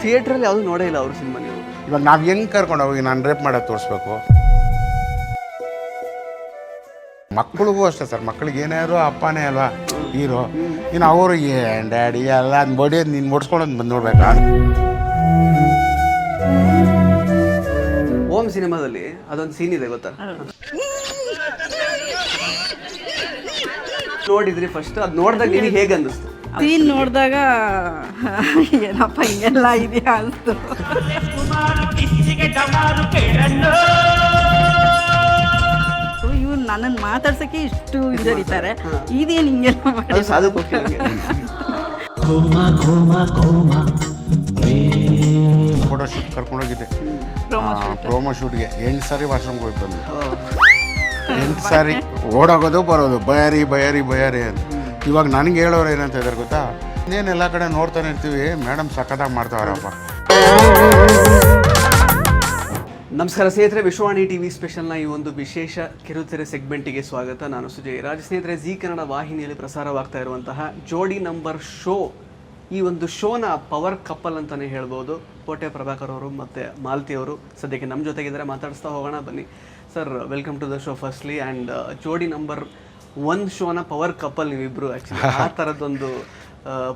ಥಿಯೇಟ್ರಲ್ಲಿ ಯಾವುದು ನೋಡೇ ಇಲ್ಲ ಅವ್ರ ಸಿನಿಮಾ ನೀವು. ಇವಾಗ ನಾವು ಹೆಂಗೆ ಕರ್ಕೊಂಡು ಹೋಗಿ ನಾನು ರೇಪ್ ಮಾಡೋದು ತೋರಿಸ್ಬೇಕು. ಮಕ್ಕಳಿಗೂ ಅಷ್ಟೇ ಸರ್, ಮಕ್ಕಳಿಗೆ ಏನಾದ್ರು ಅಪ್ಪನೇ ಅಲ್ವಾ ಹೀರೋ. ಇನ್ನು ಅವರು ಏನು ಡ್ಯಾಡಿ ಎಲ್ಲ ಅದು ಬಡಿಯೋದು ನೀನು ಮುಡ್ಸ್ಕೊಂಡು ಬಂದು ನೋಡ್ಬೇಕಾ. ಓಂ ಸಿನಿಮಾದಲ್ಲಿ ಅದೊಂದು ಸೀನ್ ಇದೆ ಗೊತ್ತಾ, ನೋಡಿದ್ರಿ ಫಸ್ಟ್? ಅದು ನೋಡಿದಾಗ ನಿಮಗೆ ಹೇಗೆ ಅನ್ನಿಸ್ತು? ಸೀನ್ ನೋಡಿದಾಗ ಏನಪ್ಪ ಹಿಂಗೆಲ್ಲ ಇದೆಯಾ ಅನಿಸ್ತು. ಇವ್ರು ನನ್ನನ್ನು ಮಾತಾಡ್ಸೋಕ್ಕೆ ಇಷ್ಟು ಹಿಂಜರಿತಾರೆ, ಇದೇನು ಹಿಂಗೆಲ್ಲ ಮಾಡಿ. ಫೋಟೋ ಶೂಟ್ ಕರ್ಕೊಂಡೋಗಿದ್ದೆ, ಪ್ರೋಮೋ ಶೂಟ್ಗೆ 8 ಸಾರಿ ವಾಶ್ರೂಮ್ಗೆ ಹೋಗಿ ಬಂದು 8 ಸಾರಿ ಓಡೋಗೋದು ಬರೋದು ಬಯಾರಿ ಬಯಾರಿ ಬಯಾರಿ ಅಂತ. ಇವಾಗ ನನಗೆ ಹೇಳೋರು ಏನಂತ ಇದ್ದಾರೆ ಗೊತ್ತಾ, ಇನ್ನೇನು ಎಲ್ಲ ಕಡೆ ನೋಡ್ತಾನೆ ಇರ್ತೀವಿ, ಮೇಡಮ್ ಸಖತ್ತಾಗಿ ಮಾಡ್ತಾವ್ರಪ್ಪ. ನಮಸ್ಕಾರ ಸ್ನೇಹಿತರೆ, ವಿಶ್ವವಾಣಿ ಟಿವಿ ಸ್ಪೆಷಲ್ನ ಈ ಒಂದು ವಿಶೇಷ ಕಿರುತೆರೆ ಸೆಗ್ಮೆಂಟಿಗೆ ಸ್ವಾಗತ. ನಾನು ಸುಜಯ್ ರಾಜ್. ಸ್ನೇಹಿತರೆ, ಜಿ ಕನ್ನಡ ವಾಹಿನಿಯಲ್ಲಿ ಪ್ರಸಾರವಾಗ್ತಾ ಇರುವಂತಹ ಜೋಡಿ ನಂಬರ್ ಶೋ, ಈ ಒಂದು ಶೋನ ಪವರ್ ಕಪಲ್ ಅಂತಲೇ ಹೇಳ್ಬೋದು. ಕೋಟೆ ಪ್ರಭಾಕರ್ ಅವರು ಮತ್ತು ಮಾಲತಿ ಅವರು ಸದ್ಯಕ್ಕೆ ನಮ್ಮ ಜೊತೆಗಿದ್ದಾರೆ, ಮಾತಾಡಿಸ್ತಾ ಹೋಗೋಣ ಬನ್ನಿ. Sir, welcome to the show firstly. And Jodi number 1 ಶೋನ ಪವರ್ ಕಪಲ್ ನೀವಿಬ್ಬರು. ಆ್ಯಕ್ಚುಲಿ ಆ ಥರದ್ದೊಂದು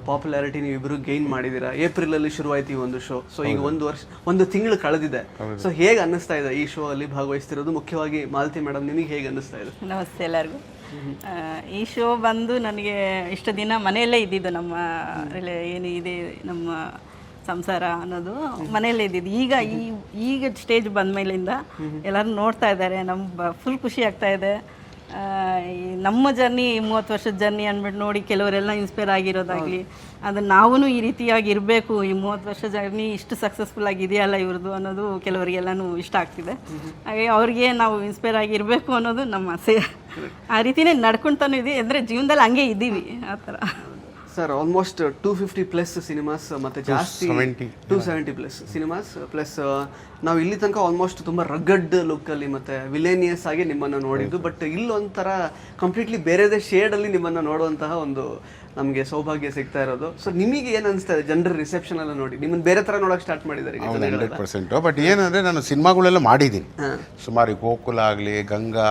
ಪಾಪ್ಯುಲಾರಿಟಿ ನೀವಿಬ್ಬರು ಗೈನ್ ಮಾಡಿದ್ದೀರಾ. ಏಪ್ರಿಲಲ್ಲಿ ಶುರುವಾಯ್ತು ಈ ಒಂದು ಶೋ. ಸೊ ಈಗ 1 ತಿಂಗಳು ಕಳೆದಿದೆ. ಸೊ ಹೇಗೆ ಅನ್ನಿಸ್ತಾ ಇದೆ ಈ ಶೋ ಅಲ್ಲಿ ಭಾಗವಹಿಸ್ತಿರೋದು? ಮುಖ್ಯವಾಗಿ ಮಾಲತಿ ಮೇಡಮ್, ನಿಮಗೆ ಹೇಗೆ ಅನ್ನಿಸ್ತಾ ಇದೆ? ನಮಸ್ತೆ ಎಲ್ಲರಿಗೂ. ಈ ಶೋ ಬಂದು ನನಗೆ ಇಷ್ಟು ದಿನ ಮನೆಯಲ್ಲೇ ಇದ್ದಿದ್ದು, ನಮ್ಮ ಏನು ಇದೆ ನಮ್ಮ ಸಂಸಾರ ಅನ್ನೋದು ಮನೆಯಲ್ಲೇ ಇದ್ದಿದ್ದು. ಈಗ ಸ್ಟೇಜ್ ಬಂದ ಮೇಲಿಂದ ಎಲ್ಲರೂ ನೋಡ್ತಾ ಇದ್ದಾರೆ, ಫುಲ್ ಖುಷಿ ಆಗ್ತಾ ಇದೆ. ನಮ್ಮ ಜರ್ನಿ 30 ವರ್ಷದ ಜರ್ನಿ ಅಂದ್ಬಿಟ್ಟು ನೋಡಿ ಕೆಲವರೆಲ್ಲ ಇನ್ಸ್ಪೈರ್ ಆಗಿರೋದಾಗಲಿ, ಅದನ್ನು ನಾವೂ ಈ ರೀತಿಯಾಗಿ ಇರಬೇಕು, ಈ 30 ವರ್ಷ ಜರ್ನಿ ಇಷ್ಟು ಸಕ್ಸಸ್ಫುಲ್ ಆಗಿದೆಯಲ್ಲ ಇವ್ರದ್ದು ಅನ್ನೋದು ಕೆಲವರಿಗೆಲ್ಲನೂ ಇಷ್ಟ ಆಗ್ತಿದೆ. ಹಾಗೆ ಅವ್ರಿಗೆ ನಾವು ಇನ್ಸ್ಪೈರ್ ಆಗಿರಬೇಕು ಅನ್ನೋದು ನಮ್ಮ ಆಸೆ. ಆ ರೀತಿಯೇ ನಡ್ಕೊತಾನೂ ಇದೆ, ಅಂದರೆ ಜೀವನದಲ್ಲಿ ಹಂಗೆ ಇದ್ದೀವಿ ಆ ಥರ. ಸರ್, ಆಲ್ಮೋಸ್ಟ್ 250+ ಸಿನಿಮಾಸ್ ಮತ್ತು ಜಾಸ್ತಿ 270+ ಸಿನಿಮಾಸ್ ಪ್ಲಸ್ ನಾವು ಇಲ್ಲಿ ತನಕ ಆಲ್ಮೋಸ್ಟ್ ತುಂಬ ರಗ್ಗಡ್ ಲುಕ್ಕಲ್ಲಿ ಮತ್ತು ವಿಲೇನಿಯಸ್ ಆಗಿ ನಿಮ್ಮನ್ನು ನೋಡಿದ್ದು. ಬಟ್ ಇಲ್ಲೊಂಥರ ಕಂಪ್ಲೀಟ್ಲಿ ಬೇರೆದೇ ಶೇಡಲ್ಲಿ ನಿಮ್ಮನ್ನು ನೋಡುವಂತಹ ಒಂದು ನಮಗೆ ಸೌಭಾಗ್ಯ ಸಿಗ್ತಾ ಇರೋದು. ಸೊ ನಿಮಗೆ ಏನು ಅನಿಸ್ತಾ ಇದೆ ಜನರ ರಿಸೆಪ್ಷನ್ ಎಲ್ಲ ನೋಡಿ? ನಿಮ್ಮನ್ನು ಬೇರೆ ಥರ ನೋಡೋಕೆ ಸ್ಟಾರ್ಟ್ ಮಾಡಿದ್ದಾರೆ 100%. ಬಟ್ ಏನಂದರೆ ನಾನು ಸಿನಿಮಾಗಳೆಲ್ಲ ಮಾಡಿದ್ದೀನಿ ಸುಮಾರು, ಗೋಕುಲ ಆಗಲಿ, ಗಂಗಾ,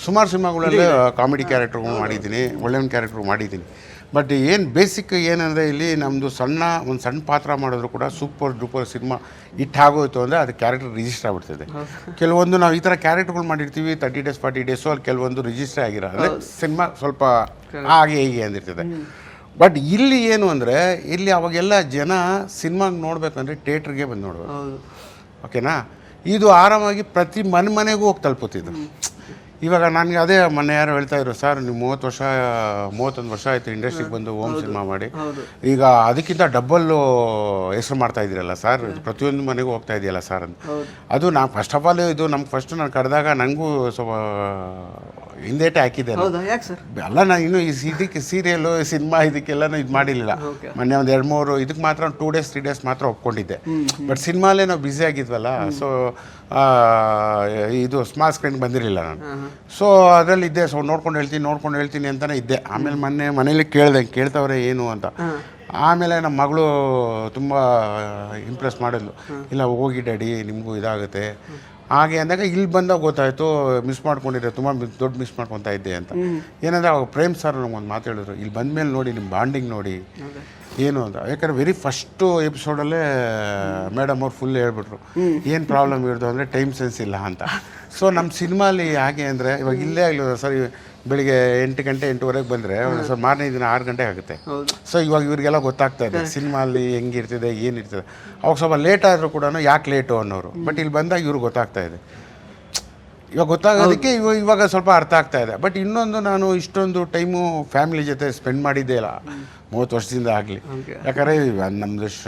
ಸುಮಾರು ಸಿನಿಮಾಗಳಲ್ಲೇ ಕಾಮಿಡಿ ಕ್ಯಾರೆಕ್ಟರ್ಗಳು ಮಾಡಿದ್ದೀನಿ, ಒಳ್ಳೆಯ ಕ್ಯಾರೆಕ್ಟರ್ ಮಾಡಿದ್ದೀನಿ. ಬಟ್ ಏನು ಬೇಸಿಕ್ ಏನಂದರೆ ಇಲ್ಲಿ ನಮ್ಮದು ಒಂದು ಸಣ್ಣ ಪಾತ್ರ ಮಾಡಿದ್ರು ಕೂಡ ಸೂಪರ್ ಡೂಪರ್ ಸಿನಿಮಾ ಹಿಟ್ಟಾಗೋಯ್ತು ಅಂದರೆ ಅದು ಕ್ಯಾರೆಕ್ಟರ್ ರಿಜಿಸ್ಟರ್ ಆಗ್ಬಿಡ್ತದೆ. ಕೆಲವೊಂದು ನಾವು ಈ ಥರ ಕ್ಯಾರೆಕ್ಟರ್ಗಳು ಮಾಡಿರ್ತೀವಿ 30 days 40 days, ಅಲ್ಲಿ ಕೆಲವೊಂದು ರಿಜಿಸ್ಟರ್ ಆಗಿರೋ ಅಂದರೆ ಸಿನಿಮಾ ಸ್ವಲ್ಪ ಹಾಗೆ ಹೀಗೆ ಅಂದಿರ್ತದೆ. ಬಟ್ ಇಲ್ಲಿ ಏನು ಅಂದರೆ ಇಲ್ಲಿ ಅವಾಗೆಲ್ಲ ಜನ ಸಿನಿಮಾಗೆ ನೋಡ್ಬೇಕಂದ್ರೆ ಥಿಯೇಟ್ರಿಗೆ ಬಂದು ನೋಡ್ಬೇಕು, ಓಕೆನಾ. ಇದು ಆರಾಮಾಗಿ ಪ್ರತಿ ಮನೆಗೂ ಹೋಗಿ ತಲುಪುತ್ತಿದ್ದು. ಇವಾಗ ನನಗೆ ಅದೇ ಮೊನ್ನೆ ಯಾರು ಹೇಳ್ತಾ ಇದ್ರು, ಸರ್ ನೀವು 31 ವರ್ಷ ಆಯಿತು ಇಂಡಸ್ಟ್ರಿಗೆ ಬಂದು ಓಮ್ ಸಿನಿಮಾ ಮಾಡಿ, ಈಗ ಅದಕ್ಕಿಂತ ಡಬ್ಬಲ್ಲು ಹೆಸರು ಮಾಡ್ತಾ ಇದ್ದೀರಲ್ಲ ಸರ್, ಪ್ರತಿಯೊಂದು ಮನೆಗೂ ಹೋಗ್ತಾ ಇದೆಯಲ್ಲ ಸರ್ ಅಂತ. ಅದು ನಾನು ಫಸ್ಟ್ ಆಫ್ ಆಲ್ ಇದು ನಮ್ಗೆ ಫಸ್ಟ್ ನಾನು ಕರೆದಾಗ ನನಗೂ ಸ್ವಲ್ಪ ಹಿಂದೇಟೆ ಹಾಕಿದ್ದೆ ಅಲ್ಲ. ನಾನು ಇನ್ನೂ ಇದಕ್ಕೆ ಸೀರಿಯಲ್ಲು ಸಿನಿಮಾ ಇದಕ್ಕೆಲ್ಲನೂ ಇದು ಮಾಡಿರಲಿಲ್ಲ. ಮೊನ್ನೆ ಒಂದು 2-3 ಇದಕ್ಕೆ ಮಾತ್ರ 2 days 3 days ಮಾತ್ರ ಒಪ್ಕೊಂಡಿದ್ದೆ. ಬಟ್ ಸಿನಿಮಾಲೇ ನಾವು ಬ್ಯುಸಿ ಆಗಿದ್ವಲ್ಲ, ಸೊ ಇದು ಸ್ಮಾಲ್ ಸ್ಕ್ರೀನ್ ಬಂದಿರಲಿಲ್ಲ ನಾನು. ಸೊ ಅದರಲ್ಲಿ ಇದ್ದೆ, ಸೊ ನೋಡ್ಕೊಂಡು ಹೇಳ್ತೀನಿ ಅಂತಲೇ ಇದ್ದೆ. ಆಮೇಲೆ ಮನೇಲಿ ಕೇಳ್ತವ್ರೆ ಏನು ಅಂತ. ಆಮೇಲೆ ನಮ್ಮ ಮಗಳು ತುಂಬ ಇಂಪ್ರೆಸ್ ಮಾಡಿದ್ಲು, ಇಲ್ಲ ಹೋಗಿ ಡ್ಯಾಡಿ ನಿಮಗೂ ಇದಾಗುತ್ತೆ ಹಾಗೆ ಅಂದಾಗ ಇಲ್ಲಿ ಬಂದಾಗ ಗೊತ್ತಾಯಿತು ಮಿಸ್ ಮಾಡ್ಕೊಂಡಿದ್ದೆ, ತುಂಬ ದೊಡ್ಡ ಮಿಸ್ ಮಾಡ್ಕೊತಾ ಇದ್ದೆ ಅಂತ. ಏನಂದರೆ ಅವಾಗ ಪ್ರೇಮ್ ಸರ್ ನಮ್ಗೊಂದು ಮಾತು ಹೇಳಿದ್ರು, ಇಲ್ಲಿ ಬಂದಮೇಲೆ ನೋಡಿ ನಿಮ್ಮ ಬಾಂಡಿಂಗ್ ನೋಡಿ ಏನು ಅಂತ. ಯಾಕಂದರೆ ವೆರಿ ಫಸ್ಟು ಎಪಿಸೋಡಲ್ಲೇ ಮೇಡಮ್ ಅವ್ರು ಫುಲ್ ಹೇಳ್ಬಿಟ್ರು ಏನು ಪ್ರಾಬ್ಲಮ್ ಇರೋದು ಅಂದರೆ ಟೈಮ್ ಸೆನ್ಸ್ ಇಲ್ಲ ಅಂತ. ಸೊ ನಮ್ಮ ಸಿನಿಮಾಲಿ ಹಾಗೆ ಅಂದರೆ ಇವಾಗ ಇಲ್ಲೇ ಆಗಲಿ ಸರ್, ಬೆಳಿಗ್ಗೆ 8 ಗಂಟೆ 8:30 ಬಂದರೆ ಸರ್ ಮಾರನೇ ದಿನ 6 ಗಂಟೆಗೆ ಆಗುತ್ತೆ. ಸೊ ಇವಾಗ ಇವ್ರಿಗೆಲ್ಲ ಗೊತ್ತಾಗ್ತಾ ಇದೆ ಸಿನಿಮಾಲಿ ಹೆಂಗಿರ್ತದೆ ಏನಿರ್ತದೆ. ಅವಾಗ ಸ್ವಲ್ಪ ಲೇಟ್ ಆದರೂ ಕೂಡ ಯಾಕೆ ಲೇಟು ಅನ್ನೋರು. ಬಟ್ ಇಲ್ಲಿ ಬಂದಾಗ ಇವ್ರಿಗೆ ಗೊತ್ತಾಗ್ತಾ ಇದೆ, ಇವಾಗ ಗೊತ್ತಾಗೋದಕ್ಕೆ ಇವಾಗ ಸ್ವಲ್ಪ ಅರ್ಥ ಆಗ್ತಾ ಇದೆ. ಬಟ್ ಇನ್ನೊಂದು, ನಾನು ಇಷ್ಟೊಂದು ಟೈಮು ಫ್ಯಾಮಿಲಿ ಜೊತೆ ಸ್ಪೆಂಡ್ ಮಾಡಿದ್ದೇ ಇಲ್ಲ 30 ವರ್ಷದಿಂದ ಆಗಲಿ. ಯಾಕಂದರೆ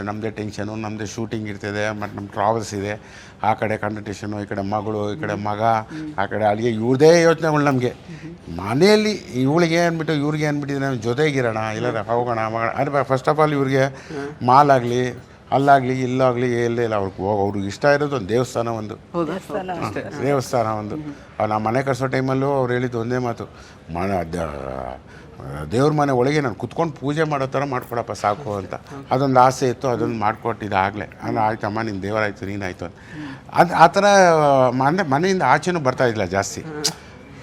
ನಮ್ಮದೇ ಟೆನ್ಷನು, ನಮ್ಮದೇ ಶೂಟಿಂಗ್ ಇರ್ತದೆ, ಮತ್ತು ನಮ್ಮ ಟ್ರಾವೆಲ್ಸ್ ಇದೆ, ಆ ಕಡೆ ಕಾಂಪಿಟೇಷನು, ಈ ಕಡೆ ಮಗಳು, ಈ ಕಡೆ ಮಗ, ಆ ಕಡೆ ಅಲ್ಲಿಗೆ ಇವ್ರದೇ ಯೋಚನೆಗಳು ನಮಗೆ. ಮನೆಯಲ್ಲಿ ಇವಳಿಗೆ ಅಂದ್ಬಿಟ್ಟು ಇವ್ರಿಗೆ ಅಂದ್ಬಿಟ್ಟಿದ್ರೆ ನಾವು ಜೊತೆಗಿರೋಣ, ಇಲ್ಲಾರ ಹೋಗೋಣ ಅಂದರೆ ಫಸ್ಟ್ ಆಫ್ ಆಲ್ ಇವ್ರಿಗೆ ಮಾಲಾಗಲಿ ಅಲ್ಲಾಗಲಿ ಇಲ್ಲಾಗಲಿ ಎಲ್ಲೇ ಇಲ್ಲ, ಅವ್ರಿಗೆ ಇಷ್ಟ ಇರೋದು ಒಂದು ದೇವಸ್ಥಾನ, ಒಂದು ದೇವಸ್ಥಾನ. ನಮ್ಮ ಮನೆ ಕಟ್ಸೋ ಟೈಮಲ್ಲೂ ಅವ್ರು ಹೇಳಿದ್ದು ಒಂದೇ ಮಾತು, ದೇವ್ರ ಮನೆ ಒಳಗೆ ನಾನು ಕುತ್ಕೊಂಡು ಪೂಜೆ ಮಾಡೋ ಥರ ಮಾಡ್ಕೊಡಪ್ಪ ಸಾಕು ಅಂತ ಅದೊಂದು ಆಸೆ ಇತ್ತು, ಅದೊಂದು ಮಾಡ್ಕೊಟ್ಟಿದ್ದೆ ಆಗಲೇ. ಅಂದರೆ ಆಯ್ತಮ್ಮ ನಿನ್ನ ದೇವರಾಯ್ತು ನೀನಾಯ್ತು ಅಂತ. ಅದು ಆ ಥರ ಮನೆಯಿಂದ ಆಚೆನೂ ಬರ್ತಾಯಿದ್ದಿಲ್ಲ ಜಾಸ್ತಿ,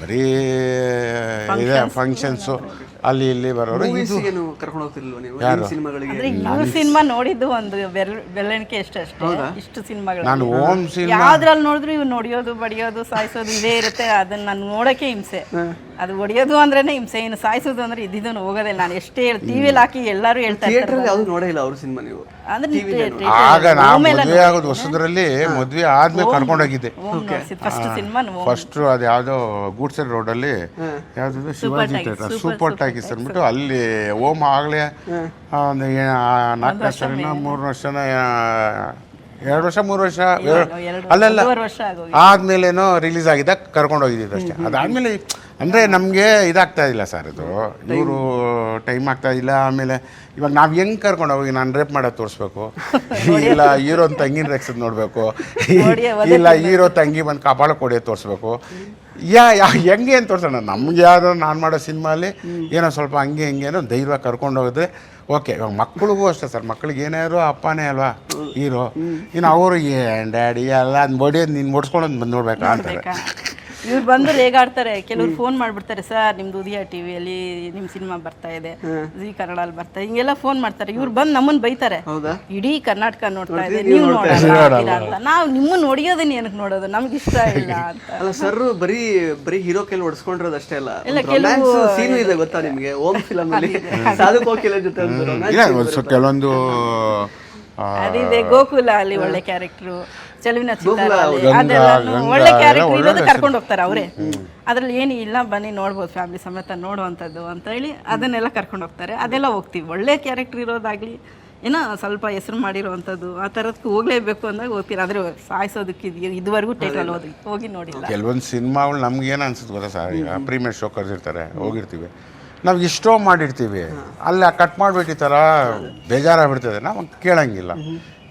ಬರೀ ಇದೆ ಫಂಕ್ಷನ್ಸು ಅಲ್ಲಿ ಇಲ್ಲಿ ಬರೋರು. ಮೂವೀಸ್ಗೇನು ಕರ್ಕೊಂಡು ಹೋಗ್ತಿರ್ಲಿಲ್ವ ನೀವು ಸಿನಿಮಾಗಳಿಗೆ? ಅಂದ್ರೆ ಇವ್ರ ಸಿನಿಮಾ ನೋಡಿದ್ದು ಒಂದು ಬೆರಳಿಕೆ ಅಷ್ಟೇ ಇಷ್ಟು ಸಿನಿಮಾಗಳು. ನಾನು ಓಮ್ ಸಿನಿಮಾ ಯಾವ್ದ್ರಲ್ಲಿ ನೋಡಿದ್ರು ಇವ್ ನೋಡಿಯೋದು ಬಡಿಯೋದು ಸಾಯಿಸೋದು ಇದೇ ಇರುತ್ತೆ. ಅದನ್ನ ನಾನು ನೋಡೋಕೆ ಹಿಂಸೆ. ಅದು ಹೊಡಿಯೋದು ಅಂದ್ರೇನೆ ಹಿಂಸೆ, ಇನ್ನು ಸಾಯಿಸೋದು ಅಂದ್ರೆ ಇದಿದ್ದನ್ನು ಹೋಗೋದಿಲ್ಲ. ನಾನು ಎಷ್ಟೇ ಟಿವಿಯಲ್ಲಿ ಹಾಕಿ ಎಲ್ಲರೂ ಹೇಳ್ತಾ ಇರ್ತಾರೆ. ಯಾವ್ದು ನೋಡೇ ಇಲ್ಲ ಅವ್ರ ಸಿನಿಮಾ ನೀವು? ಆಗ ನಾವು ಮದುವೆ ಆಗೋದು ಹೊಸದ್ರಲ್ಲಿ, ಮದುವೆ ಆದ್ಮೇಲೆ ಕರ್ಕೊಂಡೋಗಿದ್ದೆ ಫಸ್ಟ್ ಸಿನಿಮಾ. ಫಸ್ಟ್ ಅದು ಯಾವುದೋ ಗೂಡ್ಸೆಲ್ ರೋಡಲ್ಲಿ ಯಾವ್ದು ಶಿವಾಜಿ ಥಿಯೇಟರ್ ಸೂಪರ್ ಟಾಕೀಸ್ ಅಂದ್ಬಿಟ್ಟು ಅಲ್ಲಿ ಓಮ್ ಆಗಲೇ ಒಂದು 4 ವರ್ಷನ 3 ವರ್ಷನ 2 ವರ್ಷ 3 ವರ್ಷ ಅಲ್ಲೆಲ್ಲ ಆದ್ಮೇಲೇನೋ ರಿಲೀಸ್ ಆಗಿದ್ದಾಗ ಕರ್ಕೊಂಡೋಗಿದ್ದು ಅಷ್ಟೇ. ಅದಾದ್ಮೇಲೆ ಅಂದರೆ ನಮಗೆ ಇದಾಗ್ತಾ ಇಲ್ಲ ಸರ್, ಇದು ಇವರು ಟೈಮ್ ಆಗ್ತಾ ಇಲ್ಲ. ಆಮೇಲೆ ಇವಾಗ ನಾವು ಹೆಂಗೆ ಕರ್ಕೊಂಡೋಗಿ ನಾನು ರೇಪ್ ಮಾಡೋದು ತೋರಿಸ್ಬೇಕು, ಇಲ್ಲ ಹೀರೋ ತಂಗಿನ ರೆಕ್ಸೋದು ನೋಡಬೇಕು, ಇಲ್ಲ ಹೀರೋ ತಂಗಿ ಬಂದು ಕಪಾಳ ಕೊಡೋದು ತೋರಿಸ್ಬೇಕು. ಹೆಂಗೆ ಅಂತ ತೋರಿಸೋಣ, ನಮ್ಗೆ ಯಾರೋ ನಾನು ಮಾಡೋ ಸಿನಿಮಾಲಿ ಏನೋ ಸ್ವಲ್ಪ ಹಂಗೆ ಹಿಂಗೇನೋ ಧೈರ್ಯವಾಗಿ ಕರ್ಕೊಂಡೋಗಿದ್ರೆ ಓಕೆ. ಇವಾಗ ಮಕ್ಕಳಿಗೂ ಅಷ್ಟೇ ಸರ್, ಮಕ್ಳಿಗೆ ಏನಾದ್ರು ಅಪ್ಪನೇ ಅಲ್ವಾ ಹೀರೋ, ಇನ್ನು ಅವರು ಏನು ಡ್ಯಾಡಿ ಎಲ್ಲ ಅದು ಬಡಿಯೋದು ನೀನು ಮುಡ್ಸ್ಕೊಳ್ಳೋದು ಬಂದು ನೋಡ್ಬೇಕಾ ಅಂತಾರೆ. ಇವ್ರು ಬಂದು ರೇಗಾಡ್ತಾರೆ. ಕೆಲವ್ರು ಫೋನ್ ಮಾಡ್ಬಿಡ್ತಾರೆ, ಸರ್ ನಿಮ್ದು ಉದಯ ಟಿವಿಯಲ್ಲಿ ನಿಮ್ಮ ಸಿನಿಮಾ ಬರ್ತಾ ಇದೆ, ಜಿ ಕನ್ನಡಲ್ಲಿ ಬರ್ತಾ, ಹಿಂಗೆಲ್ಲ ಫೋನ್ ಮಾಡ್ತಾರೆ. ಇವ್ರು ಬಂದು ನಮ್ಮನ್ನು ಬೈತಾರೆ, ಇಡೀ ಕರ್ನಾಟಕ ನೋಡ್ತಾ ಇದೆ ನೀವು ನೋಡಲ್ಲ ಅಂತ. ನಾವು ನಿಮ್ಮನ್ನು ನೋಡಿಯೋದನ್ನ ಏನಕ್ಕೆ ನೋಡೋದು, ನಮ್ಗೆ ಇಷ್ಟ ಇಲ್ಲ ಅಂತ. ಅಲ್ಲ ಸರ್, ಬರೀ ಹಿರೋ ಕೈಲಿ ಹೊಡ್ಸ್ಕೊಂಡಿರೋದು ಅಷ್ಟೇ ಅಲ್ಲ, ಸೀನು ಇದೆ ಗೊತ್ತಾ ನಿಮಗೆ ಓಮ್ ಫಿಲಮ್ ಅಲ್ಲಿ ಸಾಧು ಕೋಕಿಲ ಜೊತೆ ಕೆಲವೊಂದು ಅದಿದೆ. ಗೋಕುಲ ಅಲ್ಲಿ ಒಳ್ಳೆ ಕ್ಯಾರೆಕ್ಟ್ರು, ಚೆಲುವಿನ ಚಿತ್ತಾರ ಅದೆಲ್ಲ ಒಳ್ಳೆ ಕ್ಯಾರೆಕ್ಟರ್ ಇರೋದು ಕರ್ಕೊಂಡು ಹೋಗ್ತಾರೆ ಅವರೇ. ಅದ್ರಲ್ಲಿ ಏನು ಇಲ್ಲ, ಬನ್ನಿ ನೋಡ್ಬೋದು ಫ್ಯಾಮಿಲಿ ಸಮೇತ ನೋಡುವಂಥದ್ದು ಅಂತ ಹೇಳಿ ಅದನ್ನೆಲ್ಲ ಕರ್ಕೊಂಡು ಹೋಗ್ತಾರೆ. ಅದೆಲ್ಲ ಹೋಗ್ತೀವಿ. ಒಳ್ಳೆ ಕ್ಯಾರೆಕ್ಟರ್ ಇರೋದಾಗಲಿ ಏನೋ ಸ್ವಲ್ಪ ಹೆಸರು ಮಾಡಿರೋವಂಥದ್ದು ಆ ಥರದಕ್ಕೆ ಹೋಗಲೇಬೇಕು ಅಂದಾಗ ಹೋಗ್ತೀರಿ. ಆದರೆ ಸಾಯಿಸೋದಕ್ಕೆ ಇದುವರೆಗೂ ಥಿಯೇಟ್ರಲ್ಲಿ ಹೋಗಿ ನೋಡಿಲ್ಲ. ಕೆಲವೊಂದು ಸಿನಿಮಾಗಳು ನಮ್ಗೇನು ಅನ್ಸುತ್ತೆ ಗೊತ್ತಾ ಸರ್, ಈಗ ಪ್ರೀಮಿಯರ್ ಶೋ ಕರೆದಿರ್ತಾರೆ, ಹೋಗಿರ್ತೀವಿ, ನಾವು ಎಷ್ಟೋ ಮಾಡಿರ್ತೀವಿ, ಅಲ್ಲಿ ಕಟ್ ಮಾಡಿಬಿಟ್ಟು ಈ ಥರ ಬೇಜಾರಾಗ್ಬಿಡ್ತದೆ, ನಾವು ಕೇಳೋಂಗಿಲ್ಲ.